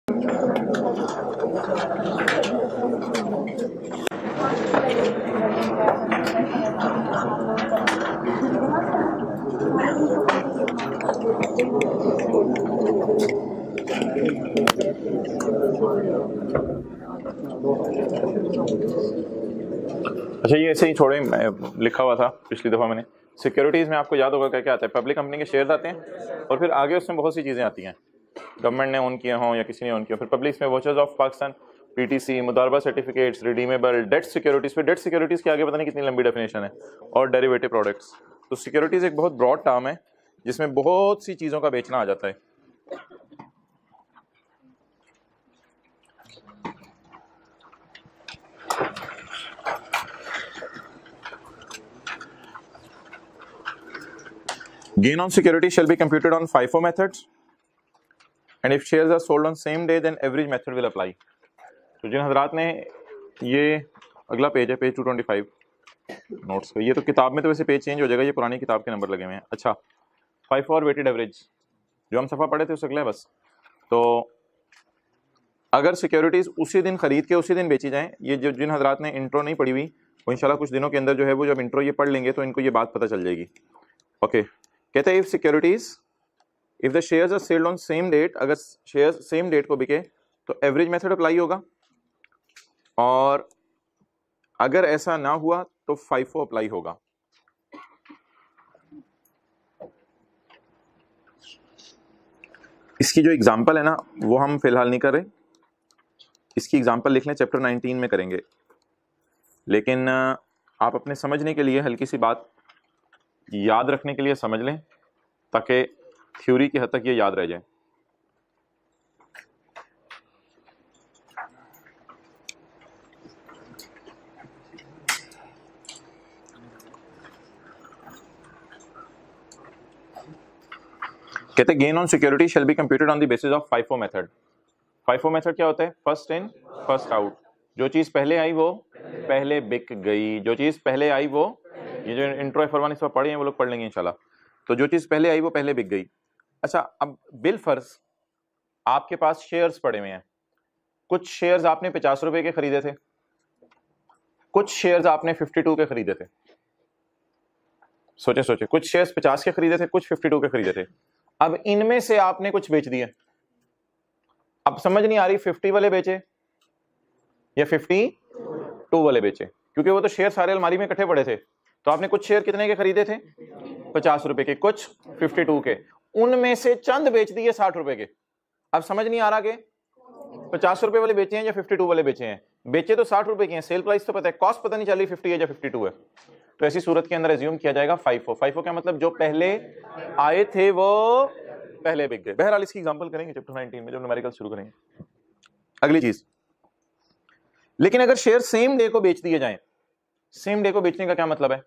अच्छा, ये ऐसे ही छोड़े, लिखा हुआ था पिछली दफ़ा मैंने। सिक्योरिटीज़ में आपको याद होगा क्या क्या आता है? पब्लिक कंपनी के शेयर्स आते हैं और फिर आगे उसमें बहुत सी चीज़ें आती हैं, गवर्नमेंट ने ओन किए हों या किसी ने ओन किया। फिर पब्लिक में वॉचर्स ऑफ पाकिस्तान, पीटीसी, मुदारबा सर्टिफिकेट्स, रिडीमेबल, डेट सिक्योरिटीज़। फिर डेट सिक्योरिटीज़ के आगे पता नहीं कितनी लंबी डेफिनेशन है, और डेरिवेटिव प्रोडक्ट्स। तो सिक्योरिटीज़ एक बहुत ब्रॉड टर्म है जिसमें बहुत सी चीज़ों का बेचना आ जाता है। Gain on security shall be computed on FIFO methods, and if shares are sold on same day, then average method will apply. तो जिन हजरात ने ये अगला पेज है, पेज 225 नोट्स का, ये तो किताब में तो वैसे पेज चेंज हो जाएगा, ये पुरानी किताब के नंबर लगे हुए हैं। अच्छा, FIFO और वेटेड एवरेज जो हम सफ़ा पढ़े थे उससे अगला है बस। तो अगर सिक्योरिटीज़ उसी दिन खरीद के उसी दिन बेची जाएँ, ये जो जिन हजरात ने इंट्रो नहीं पढ़ी हुई वो इंशाल्लाह कुछ दिनों के अंदर जो है वो जब इंट्रो ये पढ़ लेंगे तो इनको ये बात पता चल जाएगी। ओके, कहते हैं if securities, if the shares are sold on same date, अगर शेयर्स सेम डेट को बिके तो एवरेज मेथड अप्लाई होगा, और अगर ऐसा ना हुआ तो FIFO अप्लाई होगा। इसकी जो एग्जांपल है ना वो हम फिलहाल नहीं कर रहे, इसकी एग्जांपल लिख लें, चैप्टर 19 में करेंगे। लेकिन आप अपने समझने के लिए हल्की सी बात याद रखने के लिए समझ लें ताकि थ्योरी की हद तक ये याद रह जाए। कहते हैं gain on security shall be computed on the basis of FIFO method. FIFO method क्या होता है? First in first out. जो चीज पहले आई वो पहले बिक गई, जो चीज पहले आई वो, ये जो इंट्रो फरमान इस पर पढ़े हैं वो लोग पढ़ लेंगे इंशाल्लाह। तो जो चीज पहले आई वो पहले बिक गई। अच्छा, अब बिल फर्ज आपके पास शेयर्स पड़े हुए हैं, कुछ शेयर्स आपने 50 रुपए के खरीदे थे, कुछ शेयर्स आपने 52 के खरीदे थे। सोचे सोचे, कुछ शेयर्स 50 के खरीदे थे, कुछ 52 के खरीदे थे। अब इनमें से आपने कुछ बेच दिए। अब समझ नहीं आ रही 50 वाले बेचे या 52 वाले बेचे, क्योंकि वो तो शेयर सारे अलमारी में इकट्ठे पड़े थे। तो आपने कुछ शेयर कितने के खरीदे थे? 50 रुपए के, कुछ 52 के, उनमें से चंद बेच दिए 60 रुपए के। अब समझ नहीं आ रहा कि 50 रुपए वाले बेचे हैं या 52 वाले बेचे हैं। बेचे तो 60 रुपए के हैं, सेल प्राइस तो पता है, कॉस्ट पता नहीं चल रही 50 है या 52 है। तो ऐसी सूरत के अंदर एज्यूम किया जाएगा FIFO। FIFO क्या मतलब? जो पहले आए थे वो पहले बिक गए। बहरहाल इसकी एग्जांपल करेंगे चैप्टर 19 में जब न्यूमेरिकल शुरू करेंगे। अगली चीज, लेकिन अगर शेयर सेम डे को बेच दिए जाएं, सेम डे को बेचने का क्या मतलब है?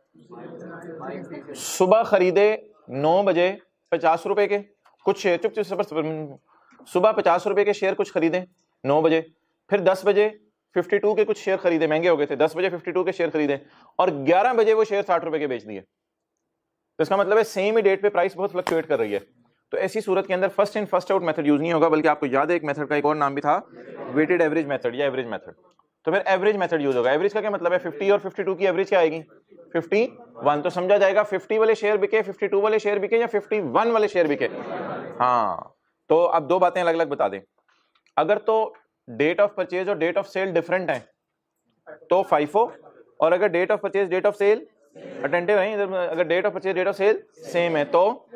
सुबह खरीदे 9 बजे 50 रुपए के कुछ शेयर, सुबह 50 रुपए के शेयर कुछ खरीदे 9 बजे, फिर 10 बजे 52 के कुछ शेयर खरीदे, महंगे हो गए थे, 10 बजे 52 के शेयर खरीदे, और 11 बजे वो शेयर 60 रुपए के बेच दिए। तो इसका मतलब है सेम ही डेट पे प्राइस बहुत फ्लक्चुएट कर रही है। तो ऐसी सूरत के अंदर first in first out method use नहीं होगा, बल्कि आपको याद है एक मेथड का एक और नाम भी था, वेटेड एवरेज मेथड या एवरेज मेथड। तो फिर एवरेज मेथड यूज होगा। एवरेज का क्या मतलब है? 50 और 52 की एवरेज क्या आएगी? 51। तो समझा जाएगा 50 वाले शेयर बिके, 52 वाले शेयर बिके, या 51 वाले शेयर बिके। हाँ, तो अब दो बातें अलग अलग बता दें। अगर तो डेट ऑफ परचेज और डेट ऑफ सेल डिफरेंट है तो FIFO, और अगर date of purchase date of sale attentive है, अगर date of purchase date of sale same है तो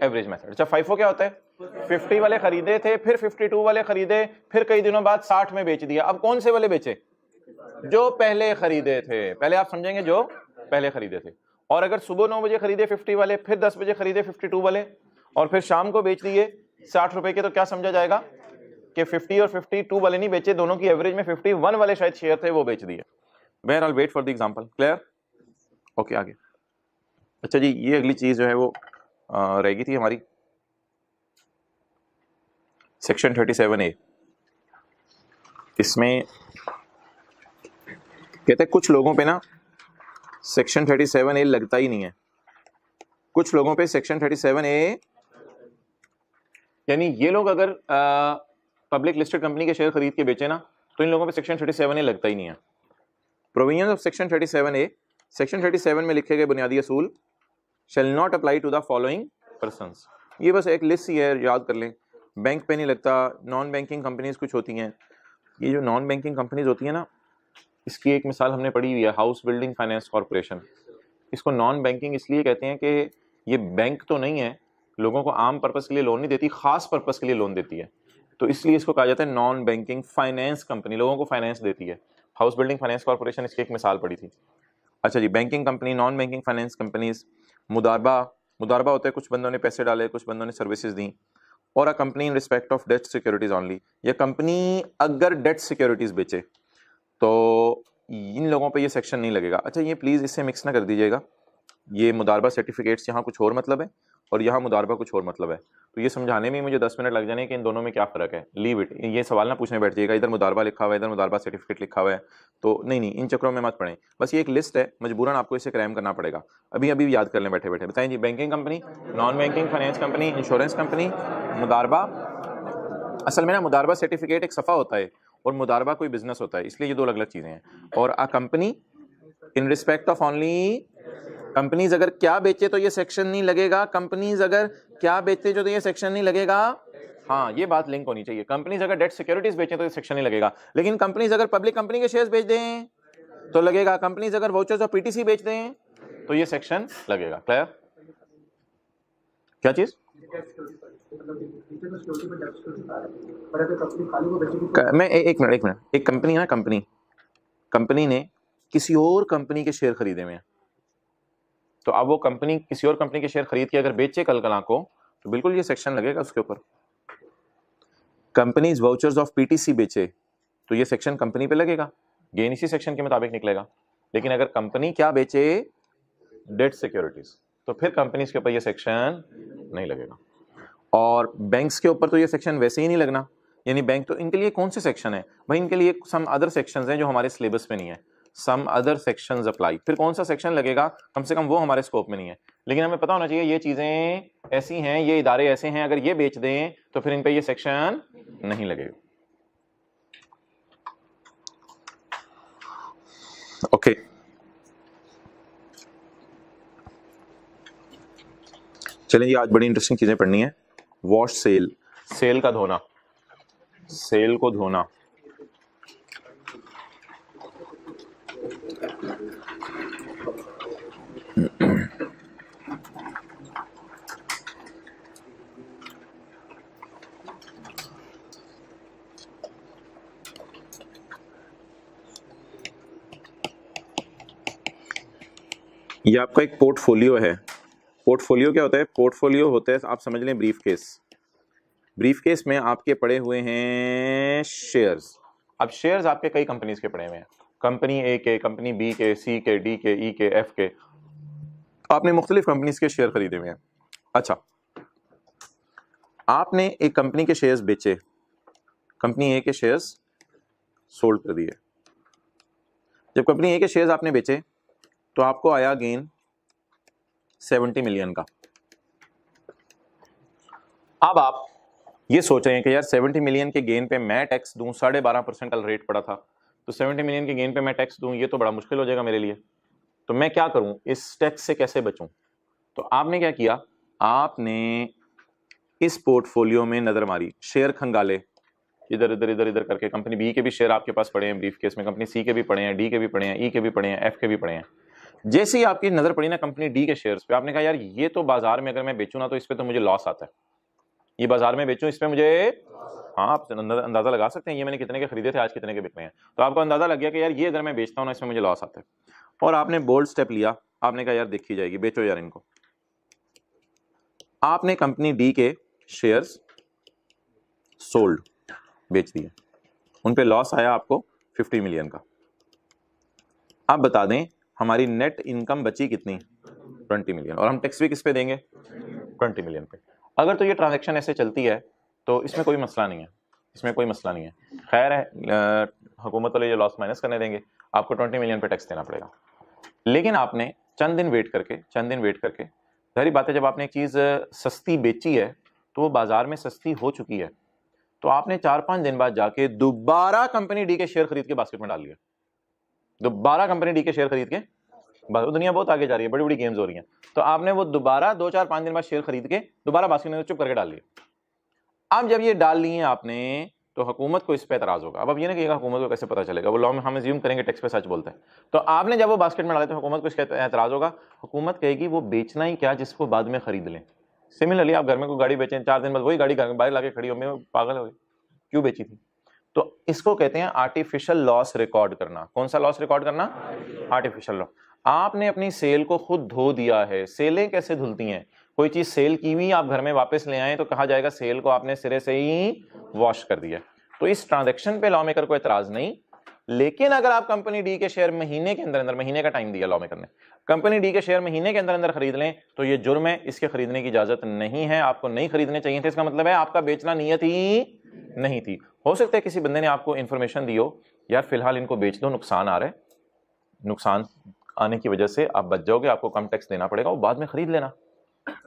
एवरेज मेथड। अच्छा, FIFO क्या होता है? 50 वाले खरीदे थे, फिर 52 वाले खरीदे, फिर कई दिनों बाद 60 में बेच दिया। अब कौन से वाले बेचे? जो पहले खरीदे थे। पहले आप समझेंगे जो पहले खरीदे थे। और अगर सुबह 9 बजे खरीदे 50 वाले, फिर 10 बजे खरीदे 52 वाले, और फिर शाम को बेच दिए 60 रुपए के, तो क्या समझा जाएगा कि 50 और 52 वाले नहीं बेचे, दोनों की एवरेज में 51 वाले शायद शेयर थे वो बेच दिए। बहरहाल wait for the example. Clear? Okay, आगे। अच्छा जी, ये अगली चीज जो है वो रह गई थी हमारी, सेक्शन 37A। इसमें कहते हैं कुछ लोगों पे ना सेक्शन 37A लगता ही नहीं है। कुछ लोगों पे सेक्शन 37A, यानी ये लोग अगर पब्लिक लिस्टेड कंपनी के शेयर खरीद के बेचे ना, तो इन लोगों पे सेक्शन 37A लगता ही नहीं है। Provisions of section 37A, section 37 में लिखे गए बुनियादी असूल shall not apply to the following persons. ये बस एक लिस्ट ही है, याद कर लें। बैंक पे नहीं लगता। नॉन बैंकिंग कंपनीज कुछ होती हैं, ये जो नॉन बैंकिंग कंपनीज होती हैं ना, इसकी एक मिसाल हमने पढ़ी हुई है, हाउस बिल्डिंग फाइनेंस कॉरपोरेशन। इसको नॉन बैंकिंग इसलिए कहते हैं कि ये बैंक तो नहीं है, लोगों को आम पर्पस के लिए लोन नहीं देती, खास पर्पस के लिए लोन देती है, तो इसलिए इसको कहा जाता है नॉन बैंकिंग फाइनेंस कंपनी, लोगों को फाइनेंस देती है। हाउस बिल्डिंग फाइनेंस कॉरपोरेशन इसकी एक मिसाल पड़ी थी। अच्छा जी, banking company, non banking finance companies, मुदारबा, मुदारबा होता है कुछ बंदों ने पैसे डाले, कुछ बंदों ने सर्विसेज दी। और a company in respect of debt securities only, ये कंपनी अगर डेट सिक्योरिटीज बेचे तो इन लोगों पे ये सेक्शन नहीं लगेगा। अच्छा, ये प्लीज इससे मिक्स ना कर दीजिएगा, ये मुदारबा सर्टिफिकेट्स यहाँ कुछ और मतलब है और यहाँ मुदारबा कुछ और मतलब है, तो ये समझाने में मुझे 10 मिनट लग जाने कि इन दोनों में क्या फ़र्क है। लीव इट, ये सवाल ना पूछने बैठ जाइएगा, इधर मुदारबा लिखा हुआ है, इधर मुदारबा सर्टिफिकेट लिखा हुआ है, तो नहीं, इन चक्रों में मत पड़ें। बस ये एक लिस्ट है, मजबूरन आपको इसे क्रैम करना पड़ेगा। अभी याद कर लें बैठे बैठे। बताएं जी, banking company, non banking finance company, insurance company, मुदारबा। असल में ना मुदारबा सर्टिफिकेट एक सफ़ा होता है और मुदारबा कोई बिजनेस होता है, इसलिए ये दो अलग अलग चीज़ें हैं। और a company in respect of only, companies अगर क्या बेचे तो ये सेक्शन नहीं लगेगा, कंपनीज अगर क्या बेचे तो ये सेक्शन नहीं लगेगा। हाँ, ये बात लिंक होनी चाहिए। कंपनीज अगर डेट सिक्योरिटीज बेचें तो ये सेक्शन नहीं लगेगा, लेकिन कंपनीज अगर पब्लिक कंपनी के शेयर्स बेच दें तो लगेगा। कंपनीज अगर वाउचर्स और पीटीसी बेच दें तो ये सेक्शन लगेगा। क्लियर? क्या चीज? मैं एक मिनट, एक कंपनी है ना, कंपनी ने किसी और कंपनी के शेयर खरीदे हुए हैं, तो अब वो कंपनी किसी और कंपनी के शेयर खरीद के अगर बेचे कल को, तो बिल्कुल ये सेक्शन लगेगा उसके ऊपर। कंपनीज वाउचर्स ऑफ पीटीसी बेचे तो ये सेक्शन कंपनी पे लगेगा, गेन इसी सेक्शन के मुताबिक निकलेगा। लेकिन अगर कंपनी क्या बेचे, डेट सिक्योरिटीज, तो फिर कंपनीज के ऊपर ये सेक्शन नहीं लगेगा। और बैंक्स के ऊपर तो ये सेक्शन वैसे ही नहीं लगना, यानी बैंक तो इनके लिए कौन से सेक्शन है भाई, इनके लिए सम अदर सेक्शंस हैं जो हमारे सिलेबस में नहीं है, सम अदर सेक्शंस अप्लाई। फिर कौन सा सेक्शन लगेगा, कम से कम वो हमारे स्कोप में नहीं है, लेकिन हमें पता होना चाहिए ये चीजें ऐसी हैं, ये इदारे ऐसे हैं, अगर ये बेच दें तो फिर इन पे ये सेक्शन नहीं लगेगा। ओके, चलें जी, आज बड़ी इंटरेस्टिंग चीजें पढ़नी है। वॉश सेल, सेल का धोना, सेल को धोना। ये आपका एक पोर्टफोलियो है। पोर्टफोलियो क्या होता है? पोर्टफोलियो होता है, आप समझ लें, ब्रीफ केस। ब्रीफ केस में आपके पड़े हुए हैं शेयर्स। अब शेयर्स आपके कई कंपनीज के पड़े हुए हैं, कंपनी ए के, कंपनी बी के, सी के, डी के, ई के, एफ के, आपने मुख्तलिफ कंपनीज के शेयर खरीदे हुए हैं। अच्छा, आपने एक कंपनी के शेयर्स बेचे, कंपनी ए के शेयर्स सोल्ड कर दिए। जब कंपनी ए के शेयर्स आपने बेचे तो आपको आया गेन 70 मिलियन का। अब आप ये सोच रहे हैं कि यार 70 मिलियन के गेन पे मैं टैक्स दूं, 12.5% का रेट पड़ा था, तो 70 मिलियन के गेन पे मैं टैक्स दूं, ये तो बड़ा मुश्किल हो जाएगा मेरे लिए, तो मैं क्या करूं, इस टैक्स से कैसे बचूं? तो आपने क्या किया, आपने इस पोर्टफोलियो में नजर मारी, शेयर खंगाले, इधर इधर इधर इधर करके। कंपनी बी के भी शेयर आपके पास पड़े हैं ब्रीफ केस में, कंपनी सी के भी पड़े हैं, डी के भी पड़े हैं, ई के भी पड़े हैं, एफ के भी पड़े हैं। जैसे ही आपकी नजर पड़ी ना कंपनी डी के शेयर्स पे, आपने कहा यार ये तो बाजार में अगर मैं बेचूं ना तो इस पे तो मुझे लॉस आता है, ये बाजार में बेचूं इस पे मुझे, हाँ आप अंदाजा लगा सकते हैं ये मैंने कितने के खरीदे थे, आज कितने के बिक रहे हैं, तो आपको अंदाजा लग गया कि यार ये अगर मैं बेचता हूं ना इसमें मुझे लॉस आता है, और आपने बोल्ड स्टेप लिया, आपने कहा यार देखी जाएगी, बेचो यार इनको। आपने कंपनी डी के शेयर्स सोल्ड, बेच दिए, उन पे लॉस आया आपको 50 मिलियन का। आप बता दें हमारी नेट इनकम बची कितनी, 20 मिलियन, और हम टैक्स भी किस पे देंगे, 20 मिलियन पे। अगर तो ये ट्रांजैक्शन ऐसे चलती है तो इसमें कोई मसला नहीं है, इसमें कोई मसला नहीं है, खैर है, हुकूमत वाले ये लॉस माइनस करने देंगे, आपको 20 मिलियन पे टैक्स देना पड़ेगा। लेकिन आपने चंद दिन वेट करके, जाहिर बात है जब आपने एक चीज़ सस्ती बेची है तो वो बाजार में सस्ती हो चुकी है, तो आपने 4-5 दिन बाद जाके दोबारा कंपनी डी के शेयर खरीद के बास्केट में डाल लिया, दोबारा कंपनी डी के शेयर खरीद के, दुनिया बहुत आगे जा रही है, बड़ी बड़ी गेम्स हो रही हैं, तो आपने वो दोबारा 2-4-5 दिन बाद शेयर खरीद के दोबारा बास्केट में चुप करके डाल लिया। अब जब ये डाल लिए आपने तो हुकूमत को इस पे एतराज होगा। अब ये ना कहिएगा हुकूमत को कैसे पता चलेगा, वो लॉ में हम अज्यूम करेंगे टैक्स पे सच बोलता है। तो आपने जब वो बास्केट में डाले तो हुकूमत को इसका एतराज होगा, हुकूमत कहेगी वो बेचना ही क्या जिसको बाद में खरीद लें। सिमिलरली आप घर में कोई गाड़ी बेचें, 4 दिन बाद वही गाड़ी घर में बाहर लाके खड़ी हो, मैं पागल हो गई क्यों बेची थी। तो इसको कहते हैं आर्टिफिशियल लॉस रिकॉर्ड करना। कौन सा लॉस रिकॉर्ड करना? Artificial loss. आपने अपनी सेल को खुद धो दिया है। सेलें कैसे धुलती हैं? कोई चीज सेल की हुई आप घर में वापस ले आए तो कहा जाएगा सेल को आपने सिरे से ही वॉश कर दिया। तो इस ट्रांजैक्शन पे लॉ मेकर को एतराज नहीं, लेकिन अगर आप कंपनी डी के शेयर महीने के अंदर अंदर, महीने का टाइम दिया लॉ मेकर ने, कंपनी डी के शेयर महीने के अंदर अंदर खरीद लें तो ये जुर्म है, इसके खरीदने की इजाजत नहीं है, आपको नहीं खरीदने चाहिए थे। इसका मतलब है आपका बेचना नियत ही नहीं थी। हो सकता है किसी बंदे ने आपको इंफॉर्मेशन दी हो, यार फिलहाल इनको बेच दो, नुकसान आ रहा है, नुकसान आने की वजह से आप बच जाओगे, आपको कम टैक्स देना पड़ेगा, वो बाद में खरीद लेना।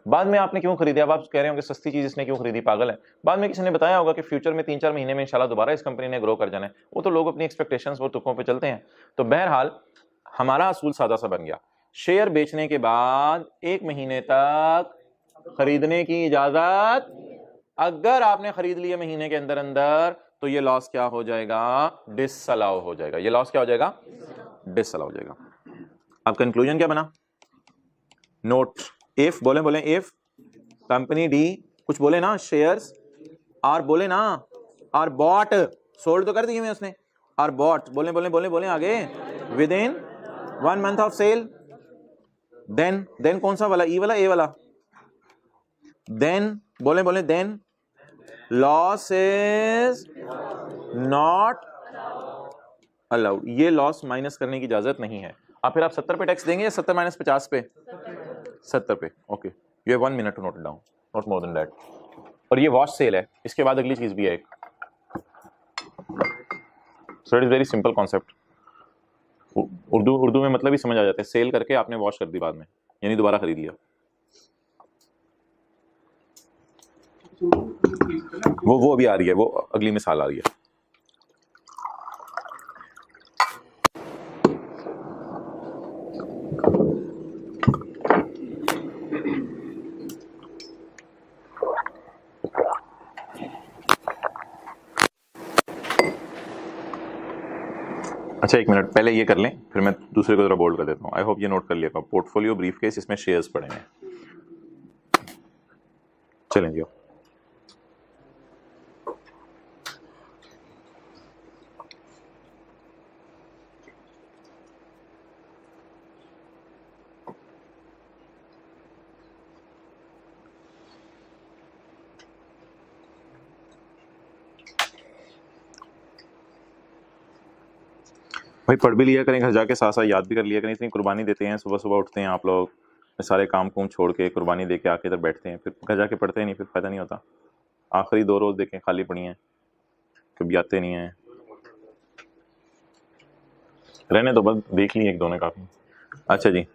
बाद में आपने क्यों खरीदी? अब आप कह रहे हो कि सस्ती चीज इसने क्यों खरीदी, पागल है। बाद में किसी ने बताया होगा कि फ्यूचर में 3-4 महीने में इंशाल्लाह दोबारा इस कंपनी ने ग्रो कर जाना है। वो तो लोग अपनी एक्सपेक्टेशंस वो तुक्कों पे चलते हैं। तो बहरहाल हमारा असूल सादा सा बन गया, शेयर बेचने के बाद 1 महीने तक खरीदने की इजाजत। अगर आपने खरीद लिए महीने के अंदर अंदर तो ये लॉस क्या हो जाएगा? डिसअलाउ हो जाएगा। ये लॉस क्या हो जाएगा? डिसअलाउ हो जाएगा। अब कंक्लूजन क्या बना? नोट इफ, बोले इफ कंपनी डी, कुछ बोले ना, शेयर्स आर, बोले ना आर बॉट, सोल्ड तो कर दिए उसने, आर बॉट, बोले आगे, within 1 month of sale, then कौन सा वाला, ई वाला, ए वाला, देन बोले then loss is not allowed. ये लॉस माइनस करने की इजाजत नहीं है। अब फिर आप 70 पे टैक्स देंगे या 70 - 50 पे? 70 पे। Okay, you have 1 minute to note it down, not more than that. और ये वॉश सेल है, इसके बाद अगली चीज भी है एक। So it is very simple concept. Urdu में मतलब ही समझ आ जाता है। सेल करके आपने वॉश कर दी बाद में, यानी दोबारा खरीद लिया। वो अभी आ रही है, वो अगली मिसाल आ रही है। अच्छा 1 मिनट पहले ये कर लें, फिर मैं दूसरे को जरा बोल्ड कर देता हूँ। आई होप ये नोट कर लिया। पोर्टफोलियो ब्रीफकेस, इसमें शेयर्स पड़े हैं। चलेंगे भाई, पढ़ भी लिया करें, घर जाके साथ साथ याद भी कर लिया करें। इतनी कुर्बानी देते हैं, सुबह सुबह उठते हैं आप लोग, सारे काम कुम छोड़ के कुर्बानी दे के आके इधर बैठते हैं, फिर घर जाके पढ़ते नहीं, फिर फायदा नहीं होता। आखिरी 2 रोज देखें खाली पड़ी हैं, कभी आते नहीं हैं। रहने तो बस देख ली 1-2 ने काफी। अच्छा जी,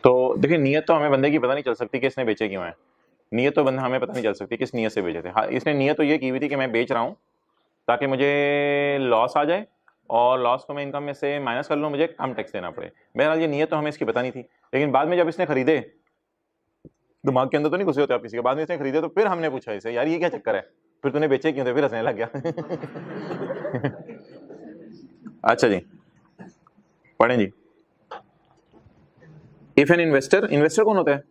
तो देखिए नीयत तो हमें बंदे की पता नहीं चल सकती कि इसने बेचे क्यों है। नीयत तो बंदा हमें पता नहीं चल सकती किस नीयत से बेचे थे। हाँ, इसने नीयत तो ये की हुई थी कि मैं बेच रहा हूँ ताकि मुझे लॉस आ जाए और लॉस को मैं इनकम में से माइनस कर लूँ, मुझे कम टैक्स देना पड़े। बहरहाल ये नीयत तो हमें इसकी पता नहीं थी। लेकिन बाद में जब इसने खरीदे, दिमाग के अंदर तो नहीं घुसे होते आप किसी के, बाद में इसने खरीदे तो फिर हमने पूछा इसे, यार ये क्या चक्कर है, फिर तूने बेचे क्यों थे? फिर हंसने लग गया। अच्छा जी, पढ़ें जी। इफ एन इन्वेस्टर, इन्वेस्टर कौन होता है?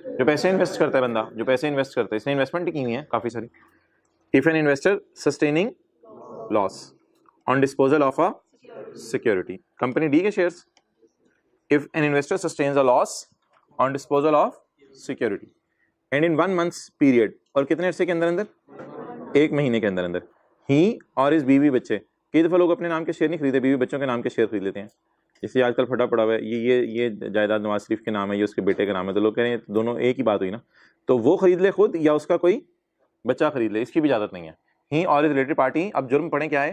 जो पैसे इन्वेस्ट करता है बंदा, जो पैसे इन्वेस्ट करता है। इसने इन्वेस्टमेंट की हुई है काफी सारी। If an investor sustaining loss on disposal of a security, company D के shares. If an investor sustains a loss on disposal of security and in 1 months period, और कितने अरसे के अंदर अंदर? 1 महीने के अंदर अंदर, ही और इस बीवी बच्चे। कई दफा लोग अपने नाम के शेयर नहीं खरीदते, बीवी बच्चों के नाम के शेयर खरीद लेते हैं। इसलिए आजकल फटा पड़ा हुआ है, ये जायदाद नवाज शरीफ के नाम है, ये उसके बेटे का नाम है, तो लोग कह रहे हैं दोनों एक ही बात हुई ना। तो वो खरीद ले खुद या उसका कोई बच्चा खरीद ले, इसकी भी इजाजत नहीं है। ही और इज रिलेटेड पार्टी, अब जुर्म पढ़े क्या है?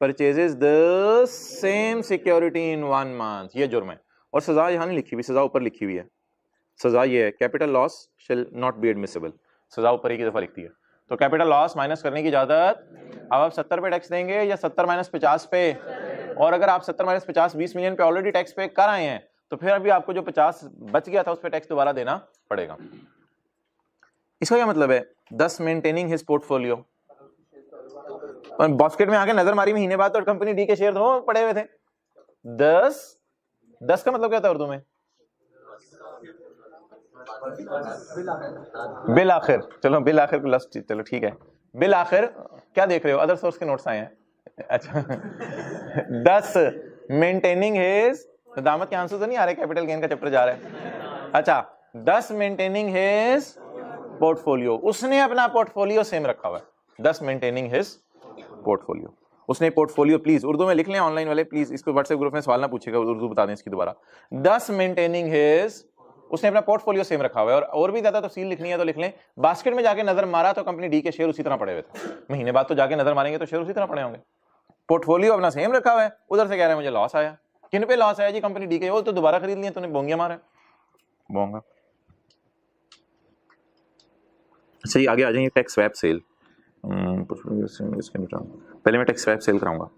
Purchases the same security in 1 month, ये जुर्म है। और सजा यहाँ नहीं लिखी हुई, सजा ऊपर लिखी हुई है। सजा ये है, capital loss shall not be admissible, सजा ऊपर एक ही दफा लिखती है। तो कैपिटल लॉस माइनस करने की इजाजत, अब आप 70 पे टैक्स देंगे या 70 माइनस 50 पे, और अगर आप 70 माइनस 50 20 मिलियन पे ऑलरेडी टैक्स पे कर आए हैं तो फिर अभी आपको जो 50 बच गया था उस पर टैक्स दोबारा देना पड़ेगा। इसका क्या मतलब है, 10 मेंटेनिंग हिज पोर्टफोलियो, बास्केट में आके नजर मारी महीने बाद तो कंपनी डी के शेयर दोनों पड़े हुए थे। 10 का मतलब क्या था उर्दू में, बिल आखिर, चलो बिल आखिर को लफ्ज, चलो ठीक है, बिल आखिर क्या देख रहे हो, अदर सोर्स के नोट्स आए हैं। अच्छा 10 मेंटेनिंग हिज, दामत के आंसू तो नहीं आ रहे, कैपिटल गेन का चैप्टर जा रहा है। अच्छा 10 मेंटेनिंग हिज पोर्टफोलियो, उसने अपना पोर्टफोलियो सेम रखा हुआ है, 10 मेंटेनिंग हिज पोर्टफोलियो, उसने पोर्टफोलियो, प्लीज उर्दू में लिख लें ऑनलाइन वाले, प्लीज इसको व्हाट्सएप ग्रुप में सवाल ना पूछेगा, उर्दू बता दें इसकी दोबारा। 10 मेंटेनिंग हिज, उसने अपना पोर्टफोलियो सेम रखा हुआ है, और भी ज्यादा तफसील लिखनी है तो लिख लें, बास्केट में जाके नजर मारा तो कंपनी डी के शेयर उसी तरह पड़े हुए थे, महीने बाद तो जाके नजर मारेंगे तो शेयर उसी तरह पड़े होंगे। पोर्टफोलियो अपना सेम रखा हुआ है, उधर से कह रहे हैं मुझे लॉस आया, किन पे लॉस आया जी, कंपनी डी के, वो तो दोबारा खरीद लिया तूने, बोंगिया मारा बोंगा। अच्छा ये आगे आ जाइए, टैक्स स्वैप सेल, पहले मैं टैक्स स्वैप सेल कराऊंगा।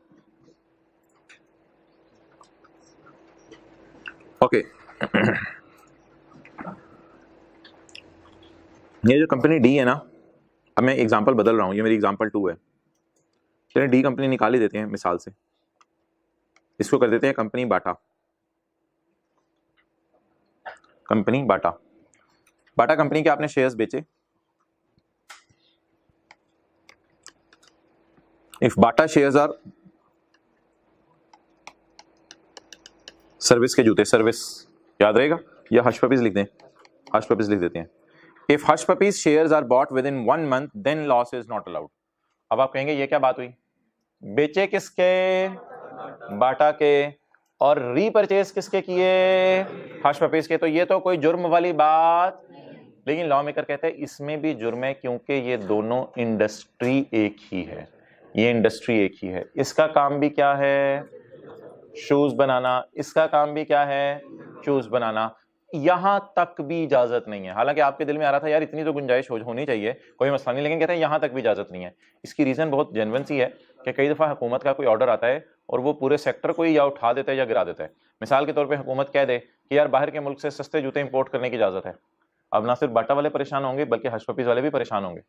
ओके ये जो कंपनी डी है ना, अब मैं एग्जांपल बदल रहा हूं, ये मेरी एग्जांपल 2 है, चलिए डी कंपनी निकाल ही देते हैं मिसाल से, इसको कर देते हैं company Bata, company Bata. Bata company के आपने शेयर्स बेचे, if Bata shares are, service के जूते, सर्विस याद रहेगा, या हश पपीज लिख दें, हश पपीज लिख देते हैं। If Hush Puppies shares are bought within 1 month then loss is not allowed. अब आप कहेंगे ये क्या बात हुई, बेचे किसके, बाटा के, और रीपरचेज किसके किए, हश पपीज के, तो ये तो कोई जुर्म वाली बात, लेकिन लॉ मेकर कहते हैं इसमें भी जुर्म है, क्योंकि ये दोनों इंडस्ट्री एक ही है, ये इंडस्ट्री एक ही है, इसका काम भी क्या है, शूज बनाना, इसका काम भी क्या है, शूज बनाना, यहां तक भी इजाजत नहीं है। हालांकि आपके दिल में आ रहा था यार इतनी तो गुंजाइश होनी चाहिए, कोई मसला नहीं, लेकिन कहते हैं यहां तक भी इजाजत नहीं है। इसकी रीजन बहुत जेन्युइन सी है कि कई दफा हुकूमत का कोई ऑर्डर आता है और वो पूरे सेक्टर को ही या उठा देता है या गिरा देता है। मिसाल के तौर पर हुकूमत कह दे कि यार बाहर के मुल्क से सस्ते जूते इंपोर्ट करने की इजाजत है, अब ना सिर्फ बाटा वाले परेशान होंगे बल्कि हश पपीज वाले भी परेशान होंगे।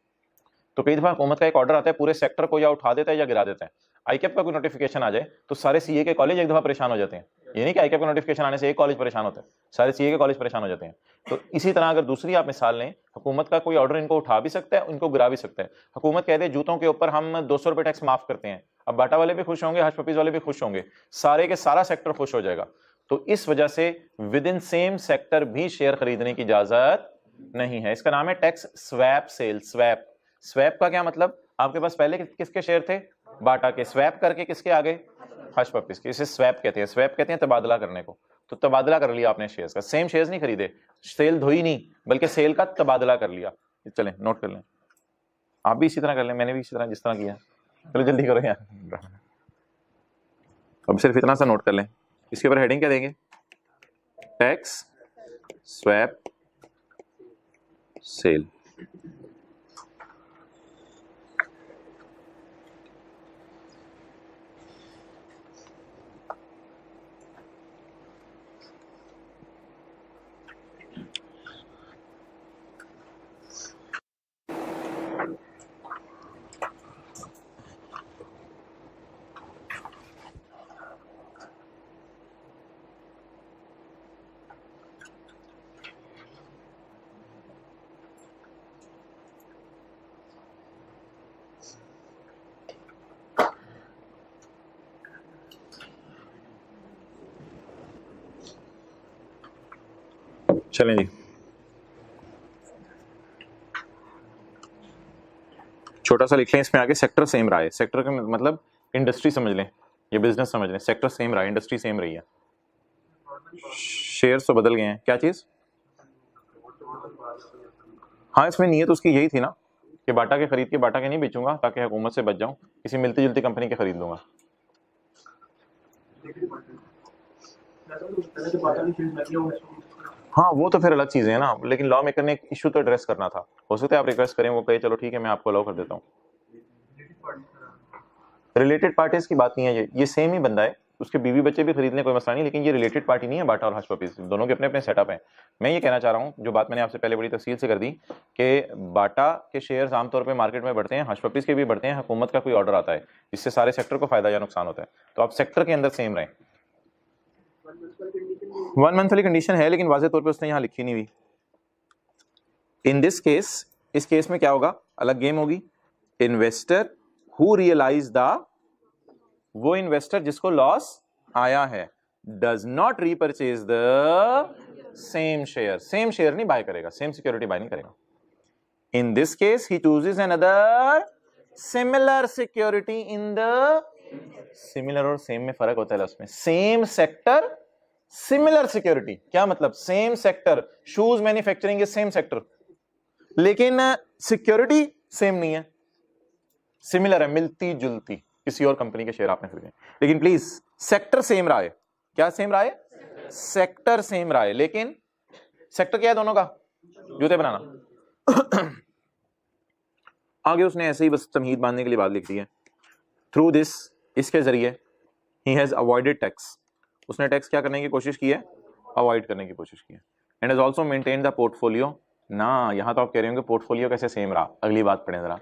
तो कई दफा हुकूमत का एक ऑर्डर आता है, पूरे सेक्टर को या उठा देता है या गिरा देता है। आईकेप का कोई नोटिफिकेशन आ जाए तो सारे सीए के कॉलेज एक दफा परेशान हो जाते हैं, ये नहीं कि आईकेप का नोटिफिकेशन आने से एक कॉलेज परेशान होता है, सारे सीए के कॉलेज परेशान हो जाते हैं। तो इसी तरह अगर दूसरी आप मिसाल लें, हुकूमत का कोई ऑर्डर इनको उठा भी सकता है, इनको गिरा भी सकता है। हुकूमत कहते हैं जूतों के ऊपर हम 200 रुपए टैक्स माफ करते हैं, अब बाटा वाले भी खुश होंगे, हश पपीज वाले भी खुश होंगे, सारे के सारा सेक्टर खुश हो जाएगा। तो इस वजह से विद इन सेम सेक्टर भी शेयर खरीदने की इजाजत नहीं है। इसका नाम है tax swap sale. Swap, swap का क्या मतलब, आपके पास पहले किसके शेयर थे, बाटा के, स्वैप करके किसके आगे, हश पपीज के, इसे स्वैप कहते हैं। स्वैप कहते हैं तबादला करने को, तो तबादला कर लिया आपने शेयर्स का, सेम शेयर्स नहीं खरीदे, सेल धोई नहीं बल्कि सेल का तबादला कर लिया। चलें नोट कर लें, आप भी इसी तरह कर लें, मैंने भी इसी तरह जिस तरह किया, चलो जल्दी करो यार। अब सिर्फ इतना सा नोट कर लें, इसके ऊपर हेडिंग क्या देंगे, टैक्स स्वैप सेल। चलें जी, छोटा सा लिख लें इसमें आगे, सेक्टर सेम रहा है, सेक्टर का मतलब इंडस्ट्री समझ लें, ये बिजनेस समझ लें, सेक्टर सेम रहा है, इंडस्ट्री सेम रही है, शेयर्स तो बदल गए हैं, क्या चीज, हाँ इसमें नीयत उसकी यही थी ना कि बाटा के खरीद के बाटा के नहीं बेचूंगा ताकि हुकूमत से बच जाऊं, किसी मिलती जुलती कंपनी के खरीद लूंगा। हाँ वो तो फिर अलग चीजें है ना, लेकिन लॉ मेकर ने एक इशू तो एड्रेस करना था। हो सकता है आप रिक्वेस्ट करें, वो कहे चलो ठीक है मैं आपको अलाउ कर देता हूँ। रिलेटेड पार्टीज की बात नहीं है, ये सेम ही बंदा है, उसके बीवी बच्चे भी खरीदने कोई मसला नहीं, लेकिन ये रिलेटेड पार्टी नहीं है बाटा और हश पपीज, दोनों के अपने अपने सेटअप हैं। मैं ये कहना चाह रहा हूँ, जो बात मैंने आपसे पहले बड़ी तफसील से कर दी, कि बाटा के शेयर्स आमतौर पे मार्केट में बढ़ते हैं, हश पपीज के भी बढ़ते हैं, हुकूमत का कोई ऑर्डर आता है जिससे सारे सेक्टर को फायदा या नुकसान होता है, तो आप सेक्टर के अंदर सेम रहें। 1 मंथ वाली कंडीशन है, लेकिन वाज़ेह तौर पे उसने यहाँ लिखी नहीं हुई। इन दिस केस, इस केस में क्या होगा, अलग गेम होगी। इन्वेस्टर हु रियलाइज द, वो इन्वेस्टर जिसको लॉस आया है, does not repurchase the same share, same share नहीं बाय करेगा, सेम सिक्योरिटी बाय नहीं करेगा। In this case he chooses another similar security in the, similar और सेम में फर्क होता है उसमें, सेम सेक्टर सिमिलर सिक्योरिटी, क्या मतलब, same sector, shoes manufacturing is same sector, लेकिन सिक्योरिटी सेम नहीं है, सिमिलर है, मिलती जुलती, किसी और कंपनी के शेयर आपने खरीदे, लेकिन प्लीज सेक्टर सेम रहा है। क्या सेम रहा है? सेक्टर सेम रहा है, लेकिन सेक्टर क्या है दोनों का? जूते बनाना। आगे उसने ऐसे ही बस तमहीद बांधने के लिए बात लिख दी है। थ्रू दिस, इसके जरिए, ही हैज अवॉइडेड टैक्स, उसने टैक्स क्या करने की कोशिश की है? अवॉइड करने की कोशिश की है। And has also maintain the portfolio, ना यहां तो आप कह रहे होंगे पोर्टफोलियो कैसे सेम रहा, अगली बात पढ़ें जरा।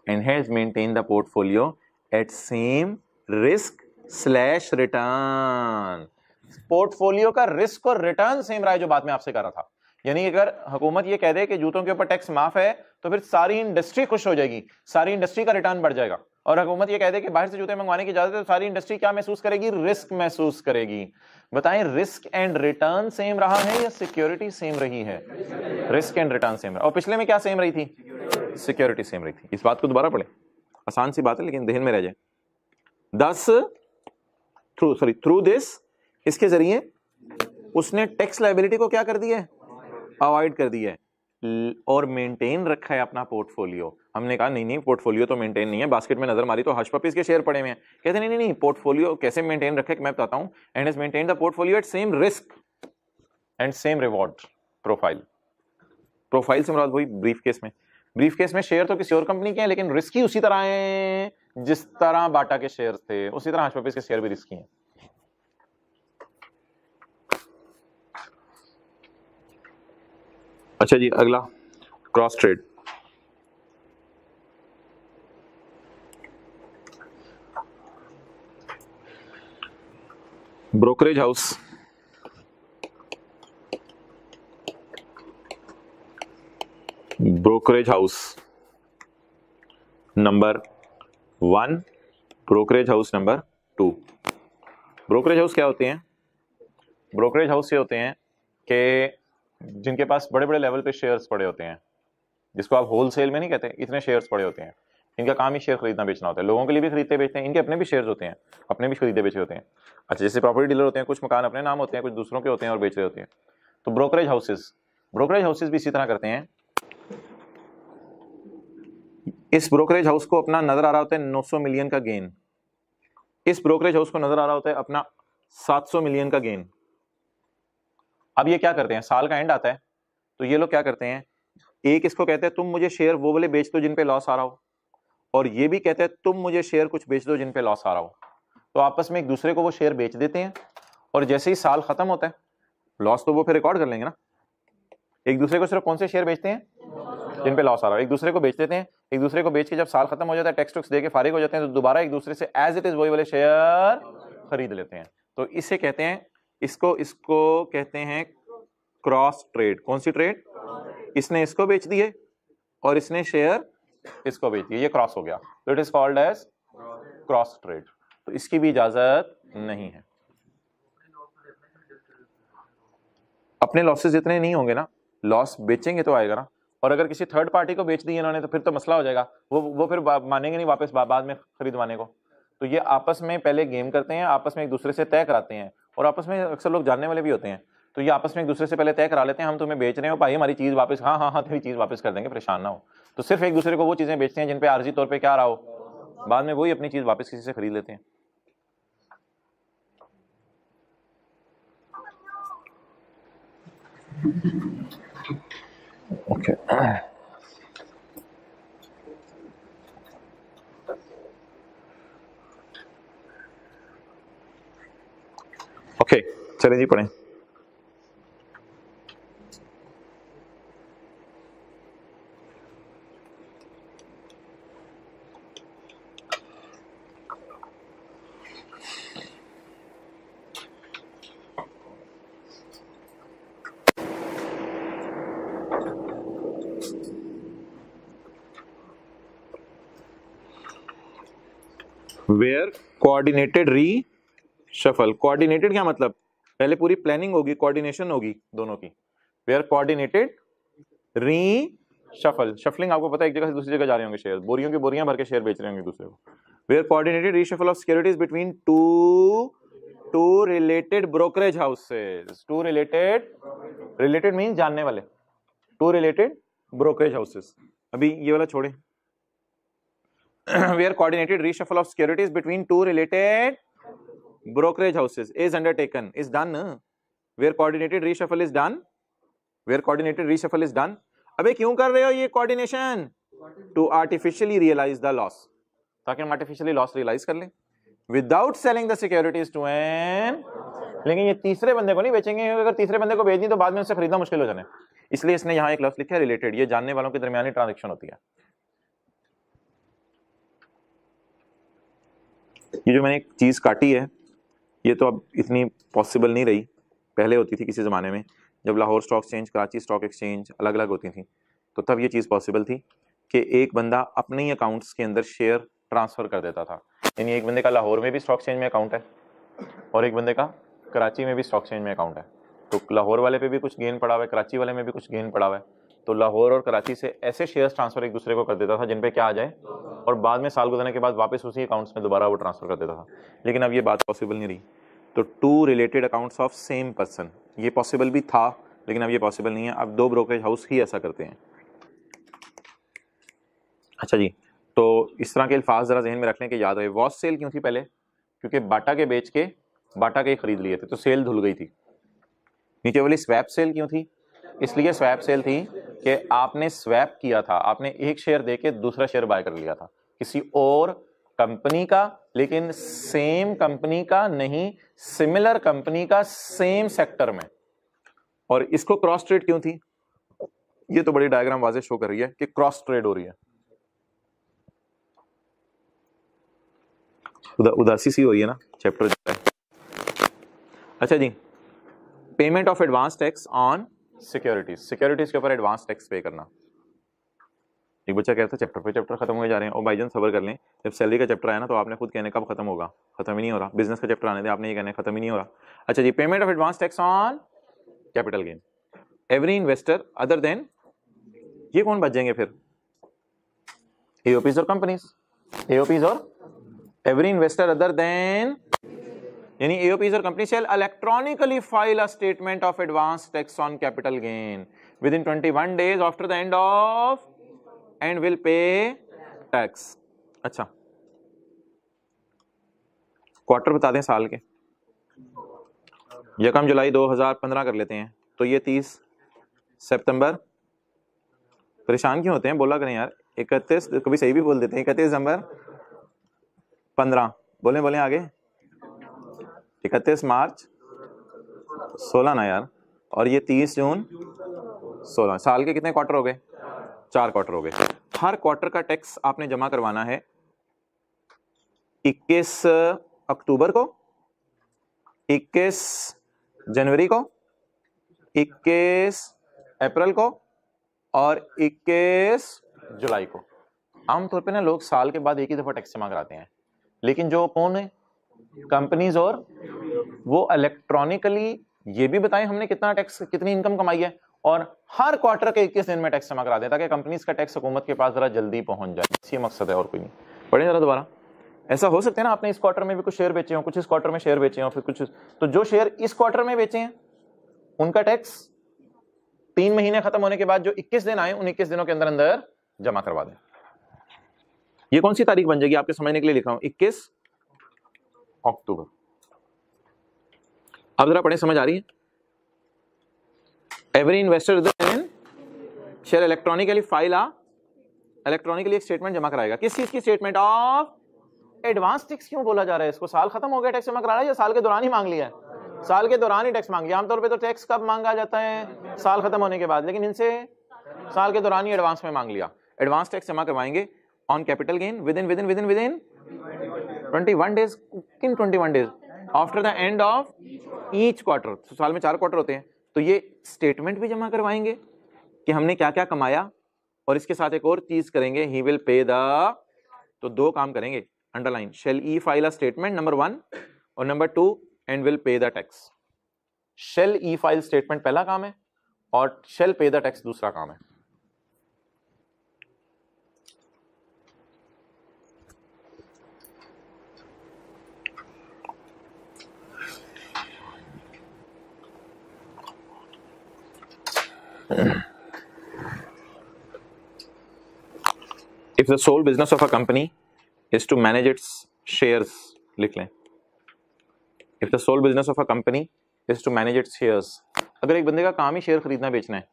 And has maintain the portfolio at same risk slash return, portfolio का रिस्क और रिटर्न सेम रहा है, जो बात मैं आपसे कर रहा था। यानी अगर हुकूमत ये कह दे कि जूतों के ऊपर टैक्स माफ है, तो फिर सारी इंडस्ट्री खुश हो जाएगी, सारी इंडस्ट्री का रिटर्न बढ़ जाएगा। और हुकूमत ये कह दे कि बाहर से जूते मंगवाने की इजाजत है, तो सारी इंडस्ट्री क्या महसूस करेगी? रिस्क महसूस करेगी। बताएं, रिस्क एंड रिटर्न सेम रहा है या सिक्योरिटी सेम रही है? रिस्क एंड रिटर्न सेम रहा। और पिछले में क्या सेम रही थी? सिक्योरिटी सेम रही थी। इस बात को दोबारा पढ़े, आसान सी बात है लेकिन जहन में रह जाए। दस थ्रू दिस, इसके जरिए उसने टैक्स लायबिलिटी को क्या कर दिया है? अवॉइड कर दिया है, और मेंटेन रखा है अपना पोर्टफोलियो। हमने कहा नहीं नहीं, पोर्टफोलियो तो मेंटेन नहीं है, बास्केट में नजर मारी तो हश पपीज के शेयर पड़े हुए हैं। कहते नहीं नहीं नहीं, पोर्टफोलियो कैसे मेंटेन रखे मैं बताता हूं। And has maintain the portfolio at same risk and same reward profile. Profile से मुराद वही ब्रीफ केस में, ब्रीफ केस में शेयर तो किसी और कंपनी के हैं, लेकिन रिस्की उसी तरह है जिस तरह बाटा के शेयर थे, उसी तरह हश पपीज के शेयर भी रिस्की हैं। अच्छा जी, अगला cross trade. Brokerage house, brokerage house number 1, brokerage house number 2। Brokerage house क्या होते हैं? ब्रोकरेज हाउस ये होते हैं कि जिनके पास बड़े बड़े लेवल पे शेयर्स पड़े होते हैं, जिसको आप होलसेल में नहीं कहते, इतने शेयर्स पड़े होते हैं, इनका काम ही शेयर खरीदना बेचना होता है, लोगों के लिए भी खरीदते बेचते हैं, इनके अपने भी शेयर्स होते हैं, अपने भी खरीदे बेचे होते हैं। अच्छा, जैसे प्रॉपर्टी डीलर होते हैं, कुछ मकान अपने नाम होते हैं, कुछ दूसरों के होते हैं और बेच रहे होते हैं। तो ब्रोकरेज हाउसेज भी इसी तरह करते हैं। इस ब्रोकरेज हाउस को अपना नजर आ रहा होता है 900 मिलियन का गेन, इस ब्रोकरेज हाउस को नजर आ रहा होता है अपना 700 मिलियन का गेन। अब ये क्या करते हैं, साल का एंड आता है तो ये लोग क्या करते हैं, एक इसको कहते हैं तुम मुझे शेयर वो वाले बेच दो जिन पे लॉस आ रहा हो, और ये भी कहते हैं तुम मुझे शेयर कुछ बेच दो जिन पे लॉस आ रहा हो। तो आपस में एक दूसरे को वो शेयर बेच देते हैं, और जैसे ही साल खत्म होता है, लॉस तो वो फिर रिकॉर्ड कर लेंगे ना, एक दूसरे को सिर्फ कौन से शेयर बेचते हैं? जिन पे लॉस आ रहा है, एक दूसरे को बेच देते हैं। एक दूसरे को बेच के जब साल खत्म हो जाता है, टैक्स टैक्स देके फारिग हो जाते हैं, तो दोबारा एक दूसरे से एज इट इज वही वाले शेयर खरीद लेते हैं। तो इसे कहते हैं, इसको कहते हैं क्रॉस ट्रेड। कौन सी ट्रेड? इसने इसको बेच दिए और इसने शेयर इसको बेच दिए, ये क्रॉस हो गया, तो it is called as cross trade. तो इसकी भी इजाजत नहीं है। अपने लॉसेस इतने नहीं होंगे ना, लॉस बेचेंगे तो आएगा ना। और अगर किसी थर्ड पार्टी को बेच दी इन्होंने, तो फिर तो मसला हो जाएगा, वो फिर मानेंगे नहीं वापस बाद में खरीदवाने को। तो ये आपस में पहले गेम करते हैं, आपस में एक दूसरे से तय कराते हैं, और आपस में अक्सर लोग जानने वाले भी होते हैं, तो ये आपस में एक दूसरे से पहले तय करा लेते हैं, हम तुम्हें बेच रहे हो भाई, हमारी चीज वापस, हाँ हाँ हाँ तेरी चीज वापस कर देंगे, परेशान ना हो। तो सिर्फ एक दूसरे को वो चीजें बेचते हैं जिन पे आर्जी तौर पर क्या रहा हो, बाद में वही अपनी चीज वापस किसी से खरीद लेते हैं। ओके ओके, चलिए जी पढ़ें। वेयर कोऑर्डिनेटेड री शफल। कोऑर्डिनेटेड क्या मतलब, पहले पूरी प्लानिंग होगी, कोऑर्डिनेशन होगी दोनों की। वेयर कोऑर्डिनेटेड री शफल, शफलिंग आपको पता है, एक जगह से दूसरी जगह जा रहे होंगे शेयर, बोरियों की बोरियां भर के शेयर बेच रहे होंगे दूसरे को। Where coordinated reshuffle of securities between two related brokerage houses. Two related, related mean जानने वाले, टू रिलेटेड ब्रोकरेज हाउसेस। अभी ये वाला छोड़े। Where coordinated reshuffle of securities between two related brokerage houses is undertaken, is done. Where coordinated reshuffle is done, where coordinated reshuffle is done. अबे क्यों कर रहे हो ये coordination? To artificially realize the loss, ताकि हम artificially loss realize कर लें without selling the securities to an, लेकिन ये तीसरे बंदे को नहीं बेचेंगे, अगर तीसरे बंदे को बेच दी तो बाद में उससे खरीदना मुश्किल हो जाने, इसलिए इसने यहाँ एक लफ्ज लिखा है रिलेटेड। ये जानने वालों के दरमियानी ट्रांजेक्शन होती है। ये जो मैंने एक चीज काटी है, ये तो अब इतनी पॉसिबल नहीं रही, पहले होती थी किसी जमाने में, जब Lahore stock exchange, Karachi stock exchange अलग अलग होती थी, तो तब ये चीज पॉसिबल थी कि एक बंदा अपने ही अकाउंट्स के अंदर शेयर ट्रांसफर कर देता था। यानी एक बंदे का लाहौर में भी स्टॉक एक्सचेंज में अकाउंट है और एक बंदे का कराची में भी स्टॉक एक्सचेंज में अकाउंट है, तो लाहौर वाले पे भी कुछ गेन पड़ा हुआ है, कराची वाले में भी कुछ गेन पड़ा हुआ है, तो लाहौर और कराची से ऐसे शेयर्स ट्रांसफर एक दूसरे को कर देता था जिन पे क्या आ जाए, और बाद में साल गुजरने के बाद वापस उसी अकाउंट्स में दोबारा वो ट्रांसफर कर देता था। लेकिन अब ये बात पॉसिबल नहीं रही, तो two related accounts of same person, ये पॉसिबल भी था लेकिन अब ये पॉसिबल नहीं है, अब दो ब्रोकरेज हाउस ही ऐसा करते हैं। अच्छा जी, तो इस तरह के अल्फाज जरा जहन में रख लें कि याद रहे। वॉश सेल क्यों थी पहले, क्योंकि बाटा के बेच के बाटा के खरीद लिए थे, तो सेल धुल गई थी। नीचे वाली स्वैप सेल क्यों थी, इसलिए स्वैप सेल थी कि आपने स्वैप किया था, आपने एक शेयर देके दूसरा शेयर बाय कर लिया था किसी और कंपनी का, लेकिन सेम कंपनी का नहीं, सिमिलर कंपनी का सेम सेक्टर में। और इसको क्रॉस ट्रेड क्यों थी, ये तो बड़ी डायग्राम वाज़े शो कर रही है कि क्रॉस ट्रेड हो रही है, उदासी सी हो रही है ना चैप्टर जो है। अच्छा जी, payment of advance tax on securities, securities के ऊपर एडवांस टैक्स पे करना। एक बच्चा कह रहा था चैप्टर पे चैप्टर खत्म हो जा रहे हैं, और भाईजान सब्र कर लें, जब सैलरी का चैप्टर आया ना तो आपने खुद कहने कब खत्म होगा, खत्म ही नहीं हो रहा। बिजनेस का चैप्टर आने दे, आपने ये कहना खत्म ही नहीं हो रहा। अच्छा जी, payment of advance tax on capital gain. Every investor other than, ये कौन बच जाएंगे फिर, एओपीज और कंपनीज, एओपीज और एवरी इन्वेस्टर अदर देन, यानी एओपीज और company shall electronically file a statement of advance tax on capital gain within 21 days after the end of and will pay tax. अच्छा, क्वार्टर बता दें साल के, 1 जुलाई 2015 कर लेते हैं, तो ये 30 सितंबर, परेशान क्यों होते हैं, बोला करें यार, 31, कभी सही भी बोल देते हैं, 31 दिसंबर 15, बोले बोले आगे, 31 मार्च 16 ना यार, और ये 30 जून 16, साल के कितने क्वार्टर हो गए, 4 क्वार्टर हो गए। हर क्वार्टर का टैक्स आपने जमा करवाना है 21 अक्टूबर को, 21 जनवरी को, 21 अप्रैल को और 21 जुलाई को। आमतौर पे ना लोग साल के बाद एक ही दफा टैक्स जमा कराते हैं, लेकिन जो कौन है, कंपनीज, और वो इलेक्ट्रॉनिकली ये भी बताएं हमने कितना टैक्स, कितनी इनकम कमाई है, और हर क्वार्टर के 21 दिन में टैक्स जमा करा दें, ताकि कंपनीज का टैक्स हुकूमत के पास जरा जल्दी पहुंच जाए। ये मकसद है और कोई नहीं। पढ़ें जरा दोबारा। ऐसा हो सकता है ना आपने इस क्वार्टर में भी कुछ शेयर बेचे हो, कुछ इस क्वार्टर में शेयर बेचे हो, फिर कुछ, तो जो शेयर इस क्वार्टर में बेचे हैं उनका टैक्स 3 महीने खत्म होने के बाद जो 21 दिन आए, उन 21 दिनों के अंदर अंदर जमा करवा दें। ये कौन सी तारीख बन जाएगी, आपके समझने के लिए लिखा हूं, 21 अक्टूबर। अब जरा पढ़े, समझ आ रही है। Every investor share electronically file electronically एक स्टेटमेंट जमा कराएगा। किस चीज की स्टेटमेंट? Of advance tax. क्यों बोला जा रहा है इसको? साल खत्म हो गया टैक्स जमा कराना है या साल के दौरान ही मांग लिया है? साल के दौरान ही टैक्स मांग लिया। आमतौर पे तो टैक्स कब मांगा जाता है? साल खत्म होने के बाद, लेकिन इनसे साल के दौरान ही एडवांस में मांग लिया। एडवांस टैक्स जमा करवाएंगे on capital gain within 21 days. किन 21 days? After the end of each quarter. तो साल में 4 क्वार्टर होते हैं, तो ये स्टेटमेंट भी जमा करवाएंगे कि हमने क्या क्या कमाया, और इसके साथ एक और चीज करेंगे, ही विल पे द, तो 2 काम करेंगे, underline, shall e file a statement number 1 और number 2 and will pay the tax. Shall e file statement पहला काम है और शेल पे द टैक्स दूसरा काम है। If the sole business of a company is to manage its shares, लिख लें। If the sole business of a company is to manage its shares, अगर एक बंदे का काम ही शेयर खरीदना बेचना है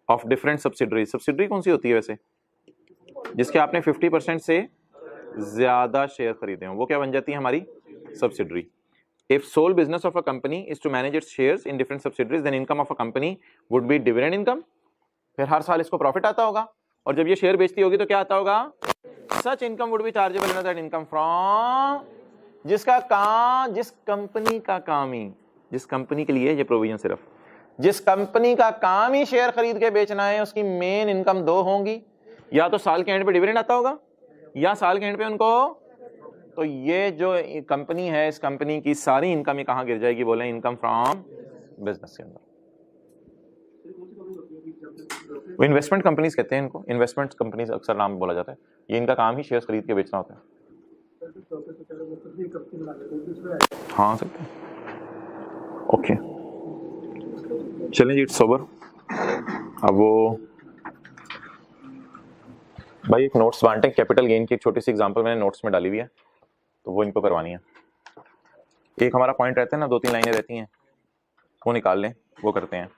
of different subsidiaries, सब्सिडरी कौन सी होती है वैसे? जिसके आपने 50% से ज्यादा शेयर खरीदे हो, वो क्या बन जाती है हमारी? Subsidiary. If sole business of a company is to manage its shares in different subsidiaries, then income of a company would be dividend income। फिर हर साल इसको प्रॉफिट आता होगा, और जब ये शेयर बेचती होगी तो क्या आता होगा? Such income would be chargeable in that income from, जिसका काम, जिस कंपनी का काम ही, जिस कंपनी के लिए ये प्रोविजन सिर्फ, जिस कंपनी का काम ही शेयर खरीद के बेचना है, उसकी मेन इनकम 2 होंगी, या तो साल के एंड पे डिविडेंड आता होगा, या साल के एंड पे उनको, तो ये जो कंपनी है, इस कंपनी की सारी इनकम ही कहां गिर जाएगी? बोले इनकम फ्रॉम बिजनेस के अंदर। इन्वेस्टमेंट कंपनीज कहते हैं इनको, इन्वेस्टमेंट कंपनीज अक्सर नाम बोला जाता है। ये इनका काम ही शेयर्स खरीद के बेचना होता है। हाँ सकते हैं, ओके चलें जी, इट्स ओवर। अब वो भाई एक नोट्स बांटे, कैपिटल गेन की एक छोटी सी एग्जांपल मैंने नोट्स में डाली हुई है, तो वो इनको करवानी है। एक हमारा पॉइंट रहता है ना, 2-3 लाइनें रहती हैं, वो निकाल लें, वो करते हैं।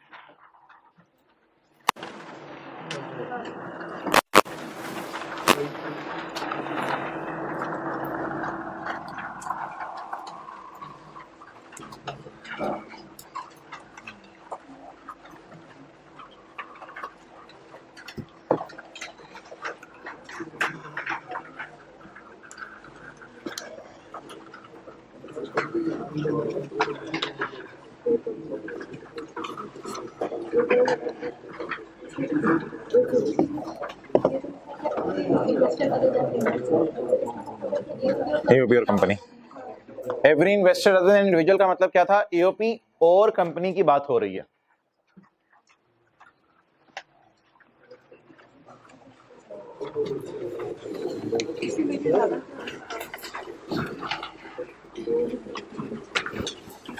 AOP और company. Every investor other than individual का मतलब क्या था? AOP और कंपनी की बात हो रही है।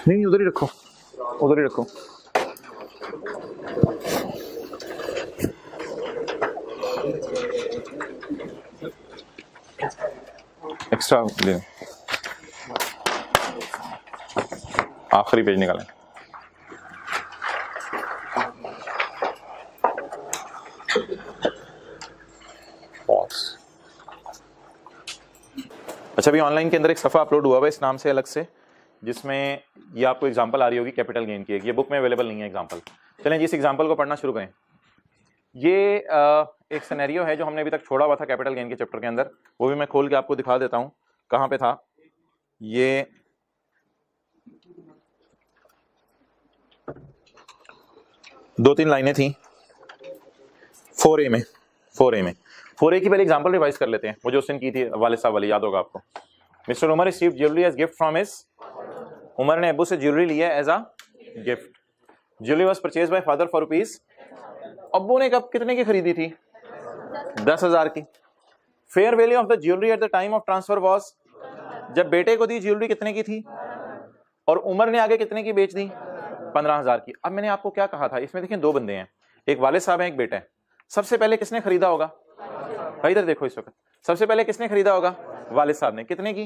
नहीं उधर ही रखो, उधर ही रखो। एक्स्ट्रा ले, आखिरी पेज निकालें। अच्छा, अभी ऑनलाइन के अंदर एक सफ़ा अपलोड हुआ है इस नाम से अलग से, जिसमें ये आपको एग्जांपल आ रही होगी कैपिटल गेन की। ये बुक में अवेलेबल नहीं है एग्जांपल। चलें जी, इस एग्जांपल को पढ़ना शुरू करें। ये एक सिनेरियो है जो हमने अभी तक छोड़ा हुआ था कैपिटल गेन के चैप्टर के अंदर, वो भी मैं खोल के आपको दिखा देता हूँ कहाँ पे था। ये 2-3 लाइनें थी 4A में। 4A की पहले एग्जांपल रिवाइज कर लेते हैं, वो जो उस दिन की थी वाले साहब वाली, याद होगा आपको। Mister Umar received jewellery as gift from his, Umar ने अब्बू से ज्वेलरी लिया as a gift. Jewellery was purchase by father for rupees, अब्बू ने कब कितने की खरीदी थी? 10,000 की। Fair value of the jewellery at the time of transfer was, जब बेटे को दी ज्वेलरी कितने की थी, और उमर ने आगे कितने की बेच दी? 15,000 की। अब मैंने आपको क्या कहा था, इसमें देखिए 2 बंदे हैं, एक वालिद साहब है, एक बेटा है। सबसे पहले किसने खरीदा होगा? भाई इधर देखो, इस वक्त सबसे पहले किसने खरीदा होगा? वालिद साहब ने। कितने की?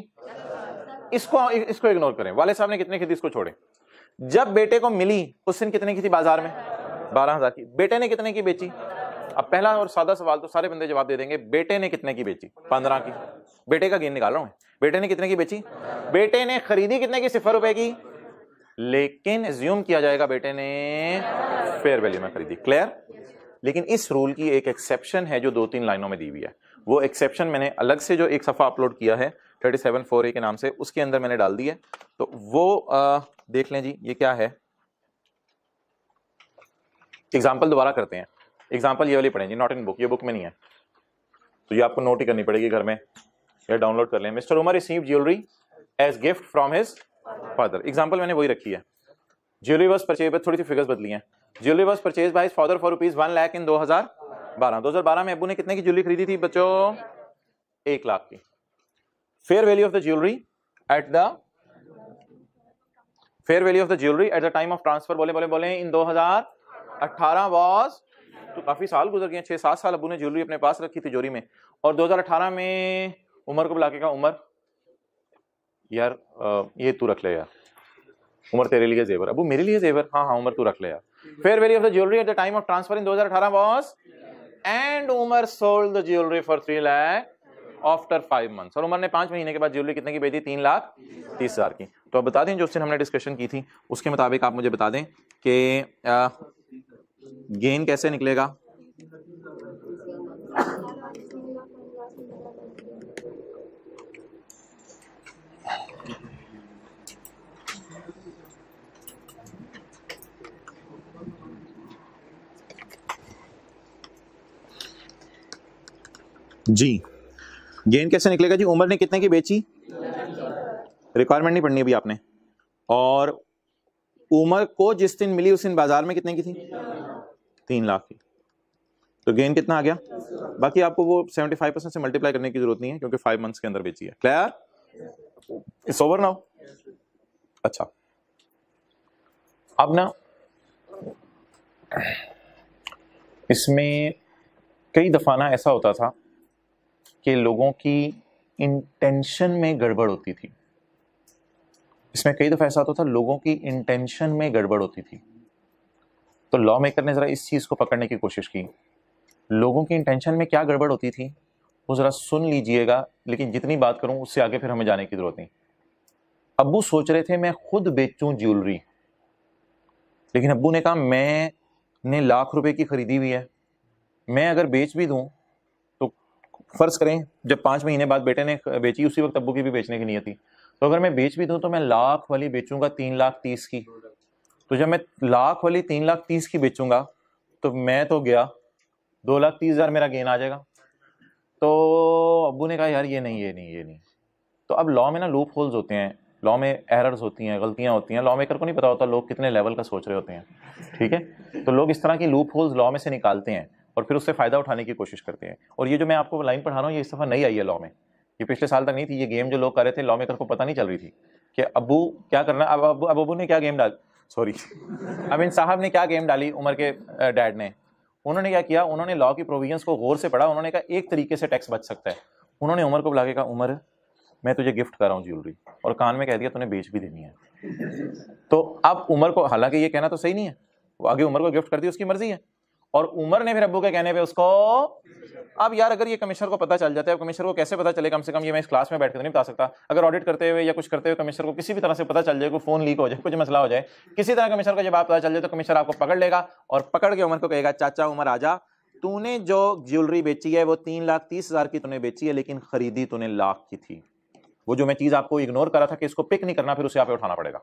इसको इग्नोर करें, वालिद साहब ने कितने की थी इसको छोड़े। जब बेटे को मिली उस दिन कितने की थी बाजार में? 12,000 की। बेटे ने कितने की बेची? अब पहला और सादा सवाल तो सारे बंदे जवाब दे देंगे, बेटे ने कितने की बेची? 15 की। बेटे का गेन निकाल रहा हूं मैं। बेटे ने कितने की बेची? बेटे ने खरीदी कितने की? 0 रुपए की। लेकिन एज्यूम किया जाएगा बेटे ने फेयर वैल्यू में खरीदी। क्लियर? लेकिन इस रूल की एक एक्सेप्शन है जो 2-3 लाइनों में दी हुई है। वो एक्सेप्शन मैंने अलग से जो एक सफा अपलोड किया है 37-4A के नाम से, उसके अंदर मैंने डाल दी है, तो वो देख लें जी। ये क्या है? एग्जाम्पल दोबारा करते हैं। एग्जाम्पल ये वाली पढ़ें जी, नॉट इन बुक, ये बुक में नहीं है, तो ये आपको नोट ही करनी पड़ेगी घर में, या डाउनलोड कर लें। Mister Umar received jewellery as gift from his father. Example मैंने वही रखी है। ज्वेलरी वाज परचेज, थोड़ी सी फिगर्स बदली हैं। Jewellery was purchase by his father for ₹1 lakh in 2012। 2012 में अब्बू ने कितने की ज्वेलरी खरीदी थी बच्चों? 1 लाख की। Fair value of the jewellery at the time of transfer, बोले इन 2018 वाज, तो काफी साल गुजर गए, 6-7 साल अब्बू ने ज्वेलरी अपने पास रखी तिजोरी में। और 2018 में उमर को बुला के कहा, उमर यार ये तू रख ले यार, उमर तेरे लिए जेवर। अब्बू मेरे लिए जेवर? हाँ हाँ उमर तू रख ले यार। Fair value of the jewellery at the time of transfer in 2018 was, and Umar sold the jewellery for 3 lakh after 5 months. और उमर ने 5 महीने के बाद ज्वेलरी कितने की बेची? 3,30,000 की। तो अब बता दें जो हमने डिस्कशन की थी उसके मुताबिक आप मुझे बता दें कि गेन कैसे निकलेगा? जी गेन कैसे निकलेगा जी? उमर ने कितने की बेची? रिक्वायरमेंट नहीं पढ़नी अभी आपने। और उमर को जिस दिन मिली उस दिन बाजार में कितने की थी? 3 लाख की। तो गेन कितना आ गया? बाकी आपको वो 75% से मल्टीप्लाई करने की जरूरत नहीं है क्योंकि 5 मंथ्स के अंदर बेची है। क्लियर? It's over now. अच्छा, अब ना इसमें कई दफा ना ऐसा होता था कि लोगों की इंटेंशन में गड़बड़ होती थी। इसमें कई दफा ऐसा होता था लोगों की इंटेंशन में गड़बड़ होती थी। तो लॉ मेकर ने जरा इस चीज को पकड़ने की कोशिश की। लोगों की इंटेंशन में क्या गड़बड़ होती थी वो जरा सुन लीजिएगा, लेकिन जितनी बात करूं उससे आगे फिर हमें जाने की जरूरत नहीं। अब्बू सोच रहे थे मैं खुद बेचूं ज्वेलरी, लेकिन अब्बू ने कहा मैंने लाख रुपए की खरीदी हुई है, मैं अगर बेच भी दूं तो फर्ज करें जब 5 महीने बाद बेटे ने बेची उसी वक्त अब्बू की भी बेचने की नीयत थी, तो अगर मैं बेच भी दूं तो मैं लाख वाली बेचूंगा 3,30,000 की। तो जब मैं लाख वाली 3,30,000 की बेचूंगा तो मैं तो गया, 2,30,000 मेरा गेन आ जाएगा। तो अब्बू ने कहा यार ये नहीं। तो अब लॉ में ना लूप होल्स होते हैं, लॉ में एरर्स होती हैं, गलतियां होती हैं। लॉ मेकर को नहीं पता होता लोग कितने लेवल का सोच रहे होते हैं, ठीक है? तो लोग इस तरह की लूप होल्स लॉ में से निकालते हैं और फिर उससे फायदा उठाने की कोशिश करते हैं। और ये जो मैं आपको लाइन पढ़ा रहा हूँ ये इस दफा नई आई है लॉ में, ये पिछले साल तक नहीं थी। ये गेम जो लोग कर रहे थे लॉ मेकर को पता नहीं चल रही थी कि अब्बू क्या करना। अब अब्बू ने क्या गेम डाल, सॉरी अमीन साहब ने क्या गेम डाली उमर के डैड ने। उन्होंने क्या किया, उन्होंने लॉ की प्रोविजंस को गौर से पढ़ा। उन्होंने कहा एक तरीके से टैक्स बच सकता है। उन्होंने उमर को बुला के कहा उमर मैं तुझे गिफ्ट कर रहा हूँ ज्वेलरी, और कान में कह दिया तूने बेच भी देनी है। तो अब उमर को, हालांकि ये कहना तो सही नहीं है, वो आगे उमर को गिफ्ट कर दी, उसकी मर्जी है। और उमर ने फिर अब्बू के कहने पे उसको, अब यार अगर ये कमिश्नर को पता चल जाता है, कमिश्नर को कैसे पता चले, कम से कम ये मैं इस क्लास में बैठ कर नहीं बता सकता। अगर ऑडिट करते हुए या कुछ करते हुए कमिश्नर को किसी भी तरह से पता चल जाए, कोई फोन लीक हो जाए, कुछ मसला हो जाए, किसी तरह कमिश्नर को जब आप पता चल जाए तो कमिश्नर आपको पकड़ लेगा और पकड़ के उमर को कहेगा चाचा उमर आजा, तूने जो ज्वेलरी बेची है वो 3,30,000 की तूने बेची है, लेकिन खरीदी तूने लाख की थी। वो जो मैं चीज आपको इग्नोर कर रहा था कि इसको पिक नहीं करना, फिर उसे आप उठाना पड़ेगा।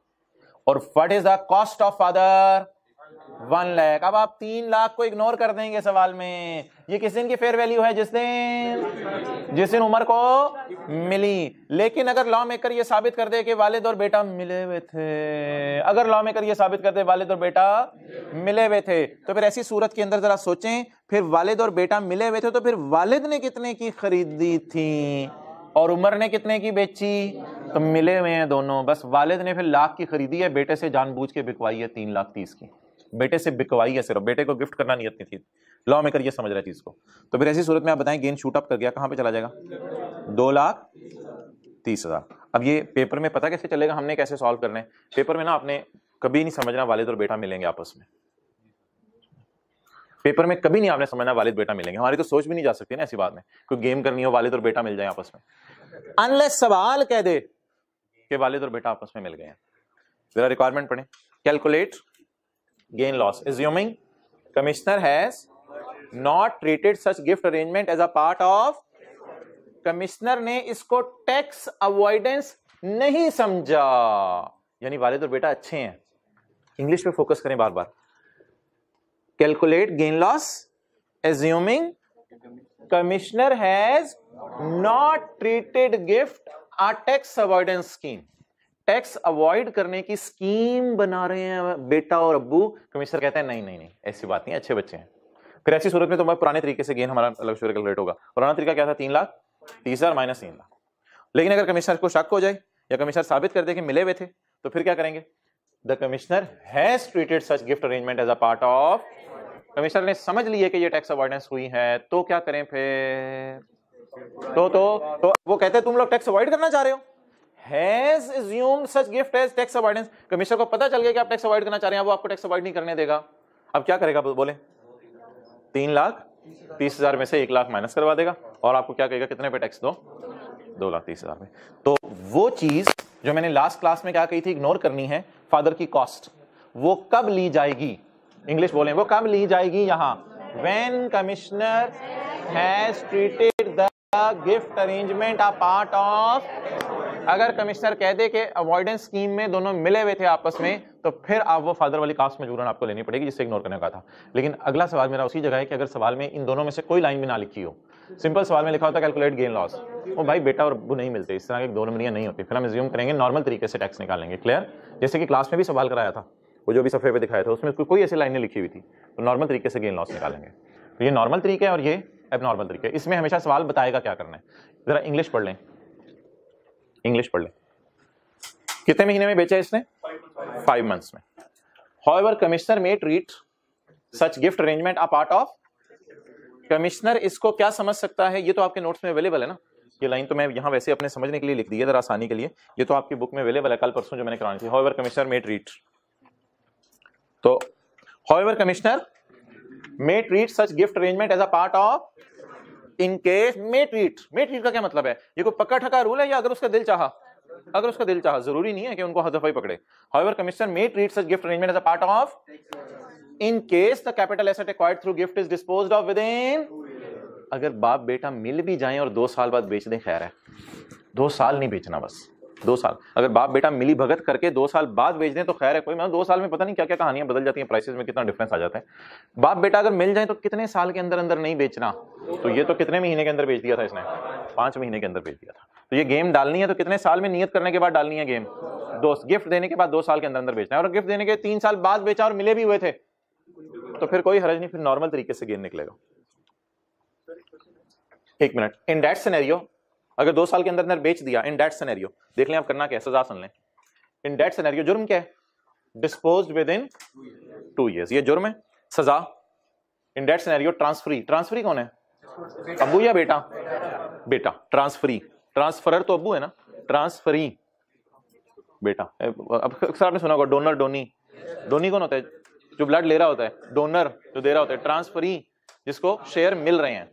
और what is the cost of father? 1 lakh. अब आप 3 लाख को इग्नोर कर देंगे सवाल में। ये किस दिन की फेयर वैल्यू है? जिस दिन उमर को मिली। लेकिन अगर लॉ मेकर ये साबित कर दे कि वालिद और बेटा मिले हुए थे, अगर लॉ मेकर ये साबित कर दे वालिद और बेटा मिले हुए थे, तो फिर ऐसी सूरत के अंदर जरा सोचें, फिर वालिद और बेटा मिले हुए थे तो फिर वालिद ने कितने की खरीदी थी और उमर ने कितने की बेची? तो मिले हुए हैं दोनों। बस वालिद ने फिर लाख की खरीदी है, बेटे से जानबूझ के बिकवाई है 3,30,000 की। बेटे से बिकवाई है, सिर्फ बेटे को गिफ्ट करना नियत नहीं थी। लॉ मेकर ये समझ रहा है चीज को। तो फिर ऐसी सूरत में आप बताएं गेन शूट अप कर गया, कहां पे चला जाएगा? 2,30,000। अब ये पेपर में पता कैसे चलेगा हमने कैसे सॉल्व करना है? पेपर में ना आपने कभी नहीं समझना वालिद और बेटा मिलेंगे आपस में, पेपर में कभी नहीं आपने समझना वालिद बेटा मिलेंगे, हमारी तो सोच भी नहीं जा सकती ना ऐसी बात में, कोई गेम करनी हो वालिद और बेटा मिल जाए आपस में, अनलेस सवाल कह दे कि वालिद और बेटा आपस में मिल गए हैं। जरा रिक्वायरमेंट पढ़ें। Calculate gain loss assuming commissioner has not treated such gift arrangement as a part of, commissioner ने इसको टैक्स अवॉइडेंस नहीं समझा, यानी वालिद और बेटा अच्छे हैं। इंग्लिश पे फोकस करें बार बार। Calculate gain loss assuming commissioner has not treated gift a tax avoidance scheme, tax avoid करने की स्कीम बना रहे हैं बेटा और अब्बू। कमिश्नर कहते हैं नहीं नहीं नहीं ऐसी बात नहीं, अच्छे बच्चे हैं। फिर ऐसी सूरत में तो पुराने तरीके से गेन हमारा अलग से कैलकुलेट होगा। पुराना तरीका क्या था? 3,30,000 माइनस 3 लाख। लेकिन अगर कमिश्नर को शक हो जाए या कमिश्नर साबित कर दे कि मिले हुए थे तो फिर क्या करेंगे? The commissioner has treated such gift arrangement as a part of, commissioner ने समझ लिए कि ये टैक्स अवॉइडेंस हुई है तो क्या करें फिर? तो वो कहते हैं तुम लोग टैक्स अवॉइड करना चाह रहे हो, has assumed such gift as tax avoidance। Commissioner को पता चल गया कि आप टैक्स अवॉइड करना चाह रहे हैं, वो आपको टैक्स अवॉइड नहीं करने देगा। अब क्या करेगा? बोले 3,30,000 में से 1 लाख माइनस करवा देगा और आपको क्या कहेगा कितने पे टैक्स दो? 2,30,000 में। तो वो चीज जो मैंने लास्ट क्लास में क्या कही थी, इग्नोर करनी है, फादर की कॉस्ट, वो कब ली जाएगी? इंग्लिश बोलें, वो कब ली जाएगी? यहां when commissioner has treated the gift arrangement a part of, अगर कमिश्नर कह दे कि अवॉइडेंस स्कीम में दोनों मिले हुए थे आपस में तो फिर आप वो फादर वाली कास्ट मजबूरन आपको लेनी पड़ेगी, जिससे इग्नोर करने का था। लेकिन अगला सवाल मेरा उसी जगह है कि अगर सवाल में इन दोनों में से कोई लाइन भी ना लिखी हो, सिंपल सवाल में लिखा होता कैलकुलेट गेन लॉस, वो भाई बेटा और अब्बू नहीं मिलते, इस तरह की 2 नंबरियां नहीं होती, फिर हम अज्यूम करेंगे नॉर्मल तरीके से टैक्स निकालेंगे। क्लियर? जैसे कि क्लास में भी सवाल कराया था, वो जो भी सफे पे दिखाया था उसमें कोई ऐसी लाइनें लिखी हुई थी, तो नॉर्मल तरीके से गेन लॉस निकालेंगे। तो ये नॉर्मल तरीके है और ये एबनॉर्मल तरीके। इसमें हमेशा सवाल बताएगा क्या करना है। जरा इंग्लिश पढ़ लें, इंग्लिश पढ़ लें। कितने महीने में बेचा इसने? 5 मंथ्स में। However, commissioner may treat such gift arrangement a part of, commissioner इसको क्या समझ सकता है? ये तो आपके नोट्स में अवेलेबल है ना, ये लाइन तो मैं यहां वैसे अपने समझने के लिए लिख दी है जरा आसानी के लिए, ये तो आपकी बुक में अवेलेबल है, कल परसों जो मैंने करानी थी। However, commissioner may treat, तो however, commissioner may treat such gift arrangement as a part of, in case may treat का क्या मतलब है? ये कोई पक्का ठका रूल है या अगर उसका दिल चाहा? अगर उसका दिल चाहा, जरूरी नहीं है कि उनको हदफ ही पकड़े। However, commissioner may treat such gift arrangement as a part of, in case the capital asset acquired through gift is disposed of within, अगर बाप बेटा मिल भी जाएं और 2 साल बाद बेच दें, खैर है, 2 साल नहीं बेचना, बस 2 साल। अगर बाप बेटा मिली भगत करके 2 साल बाद बेच दें तो खैर है, कोई मतलब 2 साल में पता नहीं क्या क्या कहानियां बदल जाती हैं, प्राइसेस में कितना डिफरेंस आ जाता है। बाप बेटा अगर मिल जाए तो कितने साल के अंदर अंदर नहीं बेचना, तो ये तो कितने महीने के अंदर बेच दिया था इसने? 5 महीने के अंदर बेच दिया था। तो ये गेम डालनी है तो कितने साल में नियत करने के बाद डालनी है गेम? 2, गिफ्ट देने के बाद 2 साल के अंदर अंदर बेचना है, और गिफ्ट देने के 3 साल बाद बेचा और मिले भी हुए थे तो फिर कोई हर्ज नहीं, फिर नॉर्मल तरीके से गेन निकलेगा। 1 मिनट। इन दैट सिनेरियो, अगर 2 साल के अंदर अंदर बेच दिया, इन दैट सिनेरियो, देख लें आप करना क्या है, सजा सुन लें। इन दैट सिनेरियो जुर्म क्या है? डिस्पोज्ड विद इन 2 years, ये जुर्म है। सजा in that scenario transferee, transferee कौन है? अब्बू या बेटा? बेटा। ट्रांसफरी, ट्रांसफरर तो अब्बू है ना, ट्रांसफरी बेटा। अब अक्सर आपने सुना होगा डोनर डोनी, डोनी कौन होता है? जो ब्लड ले रहा होता है, डोनर जो दे रहा होता है, ट्रांसफरी जिसको शेयर मिल रहे हैं।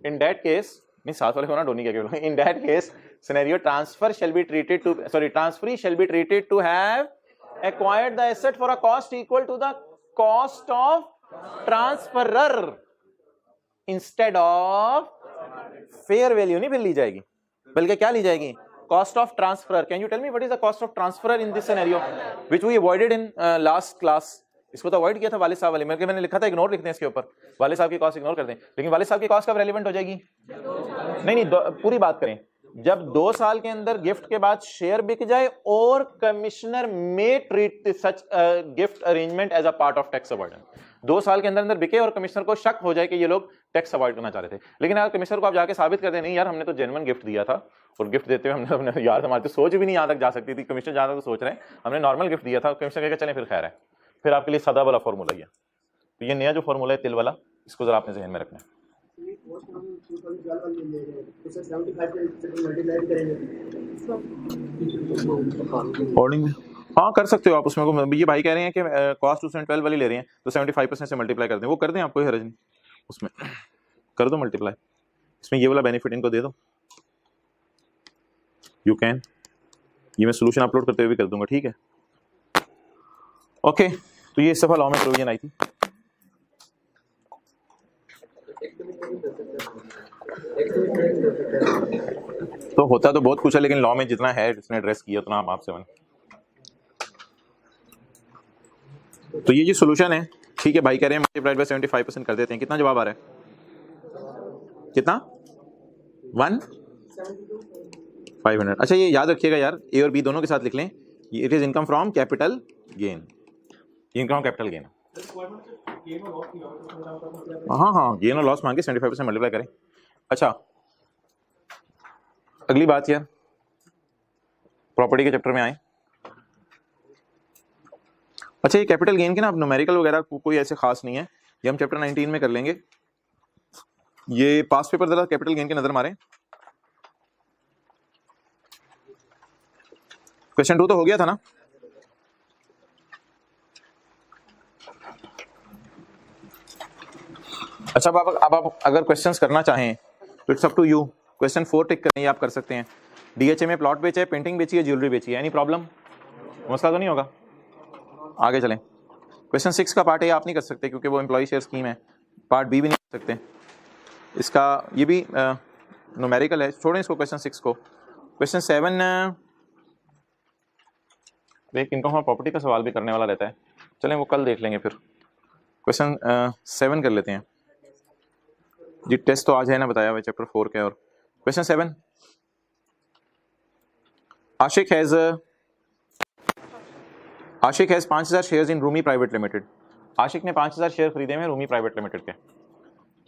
इन दैट केस, नहीं साथ वाले को ना डोनी क्या कहते हैं, in that case scenario transfer shall be treated to, sorry transferee shall be treated to have acquired the asset for a cost equal to the cost of transferor instead of fair value. नहीं फिर ली जाएगी, बल्कि क्या ली जाएगी? Cost of transferor. Can you tell me what is the cost of transferor in this scenario which we avoided in last class? इसको तो अवॉइड किया था वाले साहब वाले, मैंने लिखा था इग्नोर लिखते हैं इसके ऊपर, वाले साहब की कॉस्ट इग्नोर कर दें। लेकिन वाले साहब की कॉस्ट कब रेलेवेंट हो जाएगी? नहीं, पूरी बात करें। जब 2 साल के अंदर गिफ्ट के बाद शेयर बिक जाए और कमिश्नर में treat such gift arrangement as a part of tax avoidance. 2 साल के अंदर अंदर बिके और कमिश्नर को शक हो जाए कि ये लोग टैक्स अवॉइड करना चाह रहे थे। लेकिन अगर कमिश्नर को आप जाके साबित कर दें नहीं यार हमने तो जेन्युइन गिफ्ट दिया था, और गिफ्ट देते हुए हमने यार हमारी तो सोच भी नहीं यहाँ तक जा सकती थी, कमिश्नर जहाँ तक तो सोच रहे हैं हमने नॉर्मल गिफ्ट दिया था, कमिश्नर कहेगा चलें फिर खैर है, फिर आपके लिए सादा वाला फॉर्मूला ही है। तो ये नया जो फॉर्मूला है तिल वाला, इसको जरा आपने ज़हन में रखना है। होर्डिंग में हाँ कर सकते हो आप उसमें को, ये भाई कह रहे हैं कि कॉस्ट 2012 वाली ले रहे हैं तो 75% से मल्टीप्लाई कर दें, वो कर दें, आपको हर्ज नहीं, उसमें कर दो मल्टीप्लाई, इसमें ये वाला बेनिफिट इनको दे दो, यू कैन, ये मैं सोल्यूशन अपलोड करते हुए भी कर दूंगा, ठीक है। ओके तो ये इस दफा लॉ में प्रोविजन आई थी। तो होता तो बहुत कुछ है, लेकिन लॉ में जितना है जिसने एड्रेस किया उतना आप आपसे बने। तो ये जो सोल्यूशन है, ठीक है, भाई कह रहे हैं मल्टीप्लाइड बाय 75% कर देते हैं, कितना जवाब आ रहा है, कितना 1500। अच्छा ये याद रखिएगा यार, ए और बी दोनों के साथ लिख लें, it is income from capital gain, income capital gain. हाँ हाँ गेन और लॉस मांगे 75% मल्टीप्लाई करें। अच्छा अगली बात यार, प्रॉपर्टी के चैप्टर में आए। अच्छा ये कैपिटल गेन के ना, अब न्यूमेरिकल वगैरह कोई ऐसे खास नहीं है, ये हम चैप्टर 19 में कर लेंगे। ये पास पेपर जरा कैपिटल गेन के नजर मारें। क्वेश्चन 2 तो हो गया था ना, अच्छा अब आप अगर क्वेश्चंस करना चाहें तो it's up to you. Question 4 tick करनी आप कर सकते हैं। डीएचए में प्लॉट बेचा है, पेंटिंग बेची है, ज्वेलरी बेची है, एनी प्रॉब्लम, मसला तो नहीं होगा। आगे चलें, क्वेश्चन 6 का पार्ट ए आप नहीं कर सकते क्योंकि वो एम्प्लॉय शेयर स्कीम है, पार्ट बी भी नहीं कर सकते इसका, ये भी न्यूमेरिकल है, छोड़ें इसको क्वेश्चन 6 को। क्वेश्चन 7 एक इनकम प्रॉपर्टी का सवाल भी करने वाला रहता है, चलें वो कल देख लेंगे फिर। क्वेश्चन 7 कर लेते हैं जी, टेस्ट तो आज है ना बताया हुआ चैप्टर 4 के। और question 7, Ashiq has 5000 shares in Rumi private limited. Ashiq ने 5000 शेयर खरीदे हैं रूमी प्राइवेट लिमिटेड के।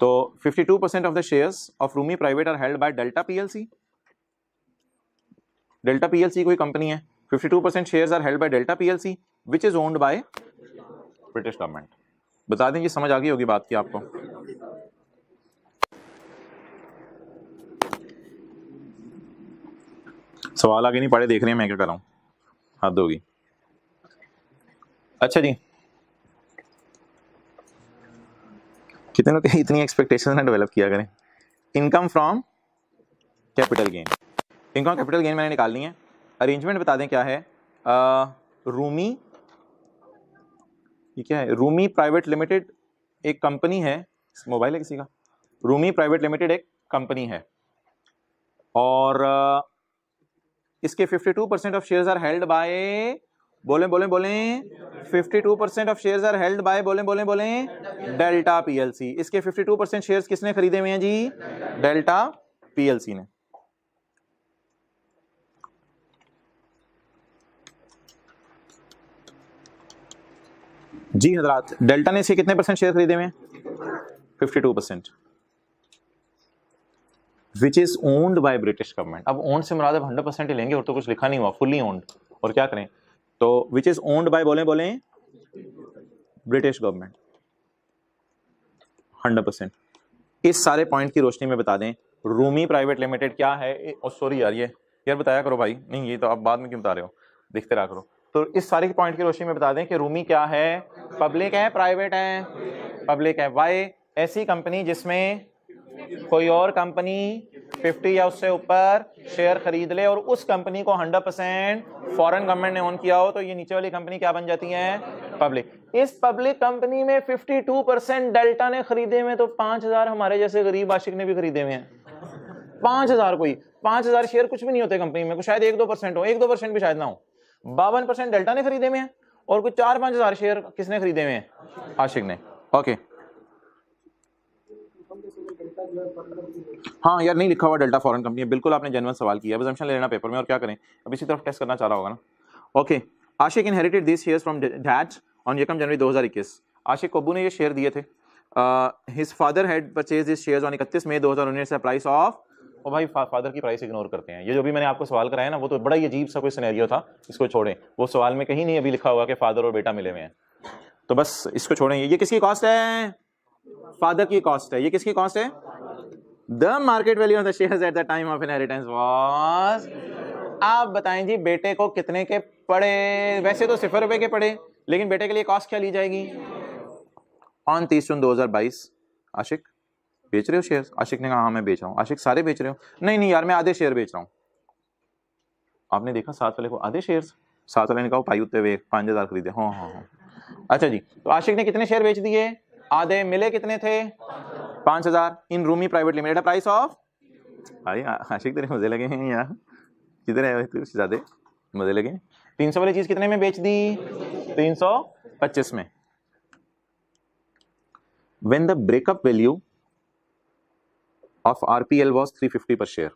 तो 52% of the shares of Rumi private are held by Delta PLC. Delta PLC कोई कंपनी है, 52% shares are held by Delta PLC which is owned by British government. बता दें, ये समझ आ गई होगी बात की आपको। सवाल आगे नहीं पढ़े, देख रहे हैं मैं क्या कर रहा हूं, हद होगी। अच्छा जी, कितने लोग इतनी एक्सपेक्टेशन ना डेवलप किया करें। Income from capital gain, income capital gain मैंने निकालनी है। अरेंजमेंट बता दें क्या है। रूमी, ये क्या है, रूमी प्राइवेट लिमिटेड एक कंपनी है, मोबाइल है किसी का, रूमी प्राइवेट लिमिटेड एक कंपनी है और इसके 52% of shares are held by, बोले 52% of shares are held by, बोले डेल्टा पीएलसी। इसके 52% शेयर्स किसने खरीदे हुए हैं जी, डेल्टा पीएलसी ने। जी हजरात, डेल्टा ने इसके कितने परसेंट शेयर खरीदे हुए हैं, 52%, विच is owned by British government. अब ओन्ड से मुराद 100% ही लेंगे, और तो कुछ लिखा नहीं हुआ, फुल्ली ओन्ड, और क्या करें, तो विच इज ओन्ड बाय बोले ब्रिटिश गवर्नमेंट 100%। इस सारे पॉइंट की रोशनी में बता दें रूमी प्राइवेट लिमिटेड क्या है। सॉरी यार, ये यार बताया करो भाई, नहीं ये तो आप बाद में क्यों बता रहे हो, देखते रहा करो। तो इस सारे पॉइंट की रोशनी में बता दें कि रूमी क्या है, पब्लिक है, प्राइवेट है, पब्लिक है। वाई, ऐसी कंपनी जिसमें कोई और कंपनी 50 या उससे ऊपर शेयर खरीद ले और उस कंपनी को 100% फॉरेन गवर्नमेंट ने ओन किया हो, तो ये नीचे वाली कंपनी क्या बन जाती है, पब्लिक। इस पब्लिक कंपनी में 52% डेल्टा ने खरीदे हुए, तो 5000 हमारे जैसे गरीब आशिक ने भी खरीदे हुए हैं। 5000, कोई 5000 शेयर कुछ भी नहीं होते कंपनी में, कुछ शायद 1-2% हो, 1-2% भी शायद ना हो। 52% डेल्टा ने खरीदे हुए हैं और कुछ 4-5 हजार शेयर किसने खरीदे हुए हैं, आशिक ने। ओके हाँ यार, नहीं लिखा हुआ डेल्टा फॉरेन कंपनी है, बिल्कुल आपने जेन्युइन सवाल किया, अजम्पशन ले लेना पेपर में, और क्या करें, अब इसी तरफ टेस्ट करना चाह रहा होगा ना। Okay, Ashiq inherited this shares from dad on 1 January 2021। Ashiq को अब्बू ने ये शेयर दिए थे। His father had purchased this shares on 31 May 2019 से प्राइस ऑफ, ओ भाई फादर की प्राइस इग्नोर करते हैं, ये जो भी मैंने आपको सवाल कराया ना, वो तो बड़ा ही अजीब सा कोई सिनेरियो था, इसको छोड़ें। वो सवाल में कहीं नहीं अभी लिखा हुआ कि फादर और बेटा मिले हुए हैं, तो बस इसको छोड़ें। ये किसकी कॉस्ट है, फादर की कॉस्ट है। ये किसकी कॉस्ट है, the market value of the shares at the time of inheritance was आप बताएं जी बेटे को कितने के पड़े? वैसे तो 0 रुपए के पड़े, लेकिन बेटे के लिए कॉस्ट क्या ली जाएगी? ऑन 30 जून 2022 आशिक बेच रहे हो शेयर? आशिक ने कहा हाँ मैं बेच रहा हूँ। आशिक सारे बेच रहे हो? नहीं नहीं यार मैं आधे शेयर बेच रहा हूँ। आपने देखा 7 वाले को आधे शेयर, 7 वाले ने कहा पाई उत्ते वे 5000 खरीदे। हाँ हाँ हाँ अच्छा जी, तो आशिक ने कितने शेयर बेच दिए? आधे। मिले कितने थे? 5000 in Rumi private limited. Price of, भाई आशिक तेरे मजे लगे हैं यार, किधर है तू? ज्यादा मजे लगे। 300 वाली चीज कितने में बेच दी? 325 में। When the breakup value of RPL was 350 पर शेयर।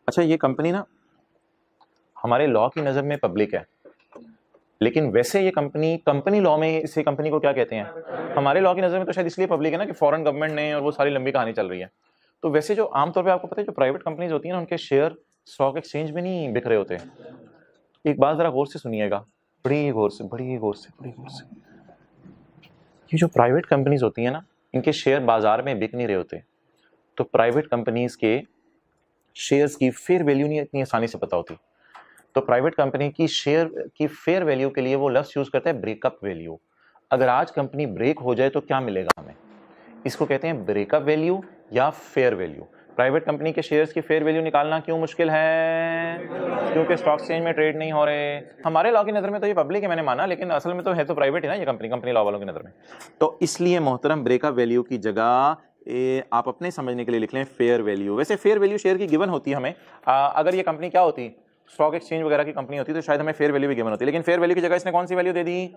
अच्छा ये कंपनी ना हमारे लॉ की नजर में पब्लिक है, लेकिन वैसे ये कंपनी लॉ में इसे कंपनी को क्या कहते हैं? हमारे लॉ की नजर में तो शायद इसलिए पब्लिक है ना कि फॉरेन गवर्नमेंट ने, और वो सारी लंबी कहानी चल रही है। तो वैसे जो आमतौर पे आपको पता है जो प्राइवेट कंपनीज होती है ना, उनके शेयर स्टॉक एक्सचेंज में नहीं बिक रहे होते। एक बात जरा गौर से सुनिएगा, बड़ी गौर से, बड़ी गौर से, बड़ी गौर से। ये जो प्राइवेट कंपनीज होती है ना, इनके शेयर बाजार में बिक नहीं रहे होते। तो प्राइवेट कंपनीज के शेयर्स की फेयर वैल्यू नहीं इतनी आसानी से पता होती। तो प्राइवेट कंपनी की शेयर की फेयर वैल्यू के लिए वो लफ्ज यूज करता है ब्रेकअप वैल्यू। अगर आज कंपनी ब्रेक हो जाए तो क्या मिलेगा हमें? इसको कहते हैं ब्रेकअप वैल्यू या फेयर वैल्यू। प्राइवेट कंपनी के शेयर्स की फेयर वैल्यू निकालना क्यों मुश्किल है? क्योंकि स्टॉक एक्सचेंज में ट्रेड नहीं हो रहे। हमारे लॉ की नजर में तो ये पब्लिक है, मैंने माना, लेकिन असल में तो है तो प्राइवेट है ना ये कंपनी लॉ वालों की नजर में। तो इसलिए मोहतरम ब्रेकअप वैल्यू की जगह आप अपने समझने के लिए लिख लें फेयर वैल्यू। वैसे फेयर वैल्यू शेयर की गिवन होती है हमें। अगर ये कंपनी क्या होती, स्टॉक एक्सचेंज वगैरह की कंपनी होती तो शायद हमें फेयर वैल्यू भी गिवन होती, लेकिन फेयर वैल्यू की जगह इसने कौन सी वैल्यू दे दी?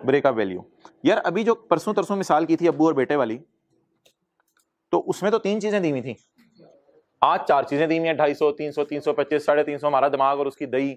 Breakup value. यार अभी जो परसों तरसों मिसाल की थी अब्बू और बेटे वाली, तो उसमें तो 3 चीजें दी हुई थी, आज 4 चीजें दी हुई हैं। 250, 300, 325, 350 हमारा दिमाग और उसकी दही।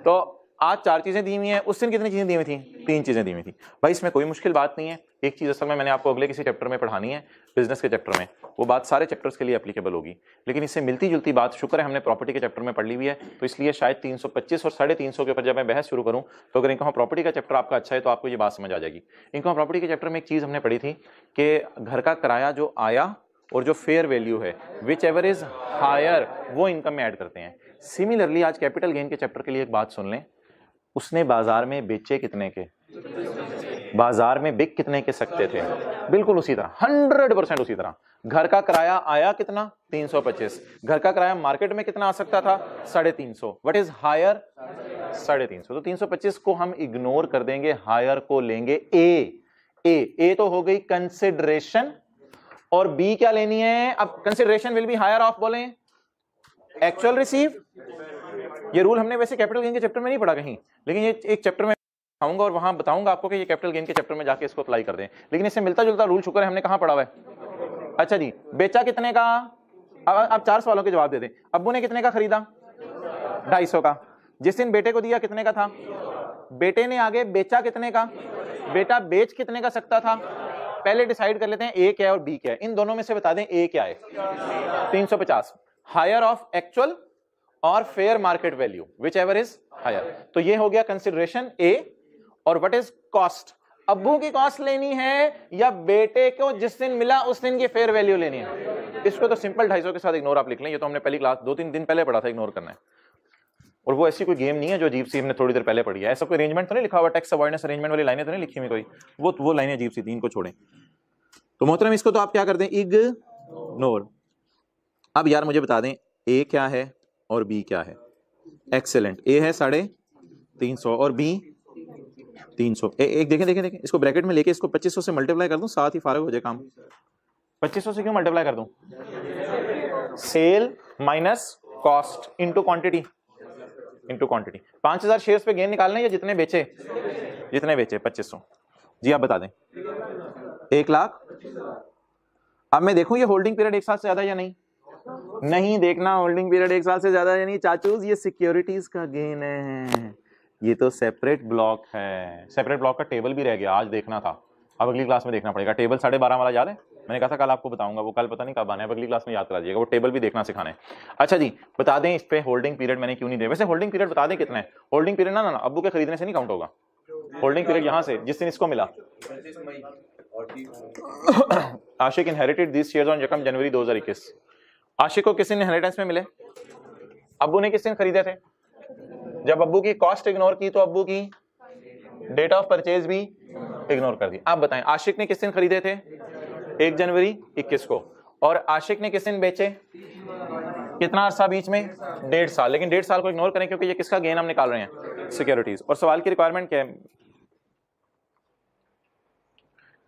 तो आज 4 चीजें दी हुई हैं, उस दिन कितनी चीजें दी हुई थी? 3 चीजें दी हुई थी। भाई इसमें कोई मुश्किल बात नहीं है। एक चीज असल में मैंने आपको अगले किसी चैप्टर में पढ़ानी है, बिजनेस के चैप्टर में, वो बात सारे चैप्टर्स के लिए एप्लीकेबल होगी, लेकिन इससे मिलती जुलती बात शुक्र है हमने प्रॉपर्टी के चैप्टर में पढ़ ली हुई है। तो इसलिए शायद 325 और 350 के ऊपर जब मैं बहस शुरू करूं, तो अगर इनका प्रॉपर्टी का चैप्टर आपका अच्छा है तो आपको ये बात समझ आ जाएगी। इनका प्रॉपर्टी के चैप्टर में एक चीज हमने पढ़ी थी कि घर का किराया जो आया और जो फेयर वैल्यू है विच एवर इज हायर, वो इनकम में ऐड करते हैं। सिमिलरली आज कैपिटल गेन के चैप्टर के लिए एक बात सुन लें, उसने बाजार में बेचे कितने के, बाजार में बिक कितने के सकते थे? बिल्कुल उसी तरह, 100% उसी तरह। घर का किराया आया कितना? 325। घर का किराया मार्केट में कितना आ सकता था? 350। What is higher? 350। तो 325 को हम इग्नोर कर देंगे, हायर को लेंगे ए तो हो गई कंसिडरेशन, और बी क्या लेनी है? अब consideration will be higher of, बोले एक्चुअल रिसीव। ये रूल हमने वैसे कैपिटल गेन के चैप्टर में नहीं पढ़ा कहीं, लेकिन ये एक चैप्टर में आऊंगा और वहां बताऊंगा आपको कि ये कैपिटल गेन के चैप्टर में जाके इसको अप्लाई कर दें। लेकिन इससे मिलता जुलता रूल शुक्र है हमने कहां पढ़ा हुआ है। अच्छा जी, बेचा कितने का? अब 4 सवालों के जवाब दे दें। अब्बू ने कितने का खरीदा? 250 का। जिस दिन बेटे को दिया कितने का था? बेटे ने आगे बेचा कितने का? बेटा बेच कितने का सकता था? पहले डिसाइड कर लेते हैं ए क्या है और बी क्या है। इन दोनों में से बता दें ए क्या है? 350। हायर ऑफ एक्चुअल और fair market value whichever is higher. तो ये हो गया कंसिडरेशन ए। और व्हाट इज कॉस्ट? अब्बू की कॉस्ट लेनी है या बेटे को जिस दिन मिला उस दिन की फेयर वैल्यू लेनी है? इसको तो सिंपल 250 के साथ इग्नोर आप लिख लें। ये तो हमने पहली क्लास 2-3 दिन पहले पढ़ा था, इग्नोर करना है। और वो ऐसी कोई गेम नहीं है जो अजीब सी हमने थोड़ी देर पहले पढ़ी है। ऐसा कोई अरेंजमेंट तो नहीं लिखा हुआ, टैक्स अवॉइडेंस अरेंजमेंट वाली लाइनें तो नहीं लिखी हुई कोई, वो लाइनें अजीब सी थी, इनको छोड़ें। तो मोहतरम इसको तो आप क्या कर दें? इग्नोर। अब यार मुझे बता दें ए क्या है और बी क्या है? एक्सेलेंट। ए है 350 और बी 300। एक देखें इसको ब्रैकेट में लेके इसको 2500 से मल्टीप्लाई कर दूं, साथ ही फारग हो जाए काम। 2500 से क्यों मल्टीप्लाई कर दूं? Sale minus cost into quantity, 5000 shares पे गेन निकालने या जितने बेचे 2500। जी आप बता दें 1 लाख। अब मैं देखूं ये होल्डिंग पीरियड 1 साल से ज्यादा या नहीं देखना। होल्डिंग पीरियड 1 साल से ज्यादा या नहीं चाचूज, ये सिक्योरिटीज का गेन है, ये तो सेपरेट ब्लॉक है। सेपरेट ब्लॉक का टेबल भी रह गया, आज देखना था, अब अगली क्लास में देखना पड़ेगा। टेबल 12:30 वाला याद है? मैंने कहा था कल आपको बताऊंगा, वो कल पता नहीं कब आना है, अगली क्लास में याद करा दीजिएगा, वो टेबल भी देखना सिखाना है। अच्छा जी बता दें इस पे होल्डिंग पीरियड मैंने क्यों नहीं दिया? वैसे होल्डिंग पीरियड बता दें कितना है? होल्डिंग पीरियड ना अब्बू के खरीदने से नहीं काउंट होगा। होल्डिंग पीरियड यहां से जिस दिन इसको मिला। आशिक inherited this shares on 1 January 2021। Ashiq को किसी ने इनहेरिटेंस में मिले? अब्बू ने किस दिन खरीदे थे? जब अब्बू की कॉस्ट इग्नोर की तो अब्बू की डेट ऑफ परचेज भी इग्नोर कर दी। आप बताएं आशिक ने किस दिन खरीदे थे? 1 जनवरी 21 को। और आशिक ने किस दिन बेचे? कितना अरसा बीच में? 1.5 साल। लेकिन 1.5 साल को इग्नोर करें क्योंकि ये किसका गेन हम निकाल रहे हैं? सिक्योरिटीज। और सवाल की रिक्वायरमेंट क्या है?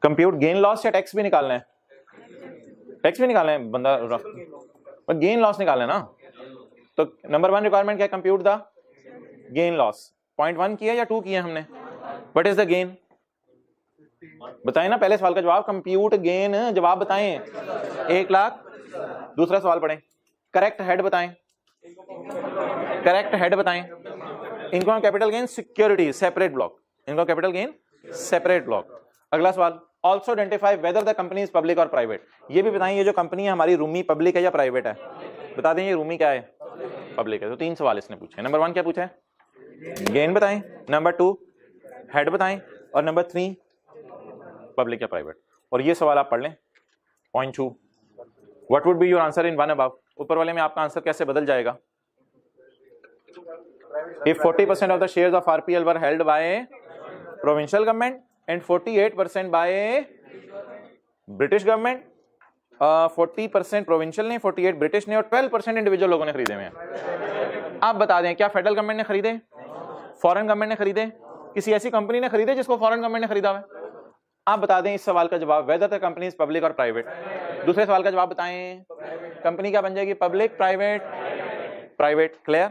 कंप्यूट गेन लॉस या टैक्स भी निकालना है? टैक्स भी निकालना है बंदा रख, पर गेन लॉस निकालना है ना। तो नंबर 1 रिक्वायरमेंट क्या है? Compute the gain loss. Point 1 किया या 2 किया हमने? What is the gain? बताएं ना पहले सवाल का जवाब। कंप्यूट गेन, जवाब बताएं। 1 लाख। दूसरा सवाल पढ़ें। करेक्ट हेड बताएं। करेक्ट हेड बताएं। Income capital gain security separate block. Income capital gain separate block. अगला सवाल, also identify whether the company is public और प्राइवेट। ये भी बताएं ये जो कंपनी है हमारी रूमी पब्लिक है या प्राइवेट है? बता दें ये रूमी क्या है? पब्लिक है। तो 3 सवाल इसने पूछे। नंबर 1 क्या पूछा है? गेन बताएं। नंबर 2 हेड बताएं। और नंबर 3 पब्लिक या प्राइवेट। और ये सवाल आप पढ़ लें। Point 2 what would be your answer in one above. ऊपर वाले में आपका आंसर कैसे बदल जाएगा? If 40% of the shares of RPL were held by provincial government and 48% bye British government, 40% provincial ने, 48 ब्रिटिश ने और 12% इंडिविजुअल लोगों ने खरीदे हुए हैं। आप बता दें क्या फेडरल गवर्नमेंट ने खरीदे, फॉरेन गवर्नमेंट ने खरीदे, किसी ऐसी कंपनी ने खरीदे जिसको फॉरेन गवर्नमेंट ने खरीदा हुआ है? आप बता दें इस सवाल का जवाब, whether the company is public और प्राइवेट। दूसरे सवाल का जवाब बताएं, कंपनी क्या बन जाएगी? Public, private, private. क्लियर?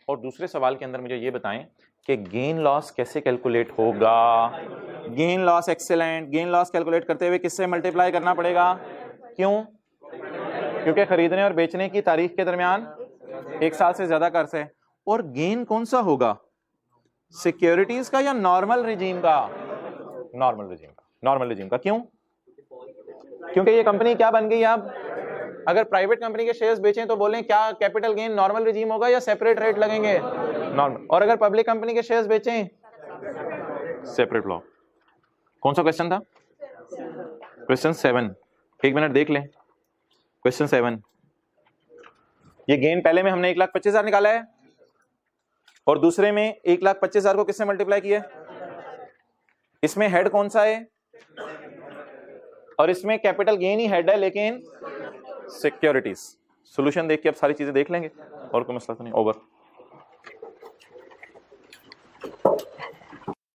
और दूसरे सवाल के अंदर मुझे ये बताएं कि गेन लॉस कैसे कैलकुलेट होगा? Gain loss, excellent. Gain loss calculate करते हुए किससे मल्टीप्लाई करना पड़ेगा? क्यों? क्योंकि खरीदने और बेचने की तारीख के दरमियान 1 साल से ज्यादा का अर्सा है। और गेन कौन सा होगा? सिक्योरिटीज का या नॉर्मल रिजीम का? नॉर्मल रिजीम का। नॉर्मल रिजीम का। क्यों? क्योंकि ये कंपनी क्या बन गई अब? अगर प्राइवेट कंपनी के शेयर्स बेचें तो बोलें क्या कैपिटल गेन नॉर्मल रिजीम होगा या सेपरेट रेट लगेंगे? नॉर्मल। और अगर पब्लिक कंपनी के शेयर्स बेचें सेपरेट ब्लॉक। कौन सा क्वेश्चन था? क्वेश्चन 7। 1 मिनट देख लें। क्वेश्चन 7। ये गेन पहले में हमने 1,25,000 निकाला है और दूसरे में 1,25,000 को किससे मल्टीप्लाई किया? इसमें हेड कौन सा है? और इसमें कैपिटल गेन ही हेड है लेकिन सिक्योरिटीज। सॉल्यूशन देख के अब सारी चीजें देख लेंगे और कोई मसला तो नहीं। ओवर।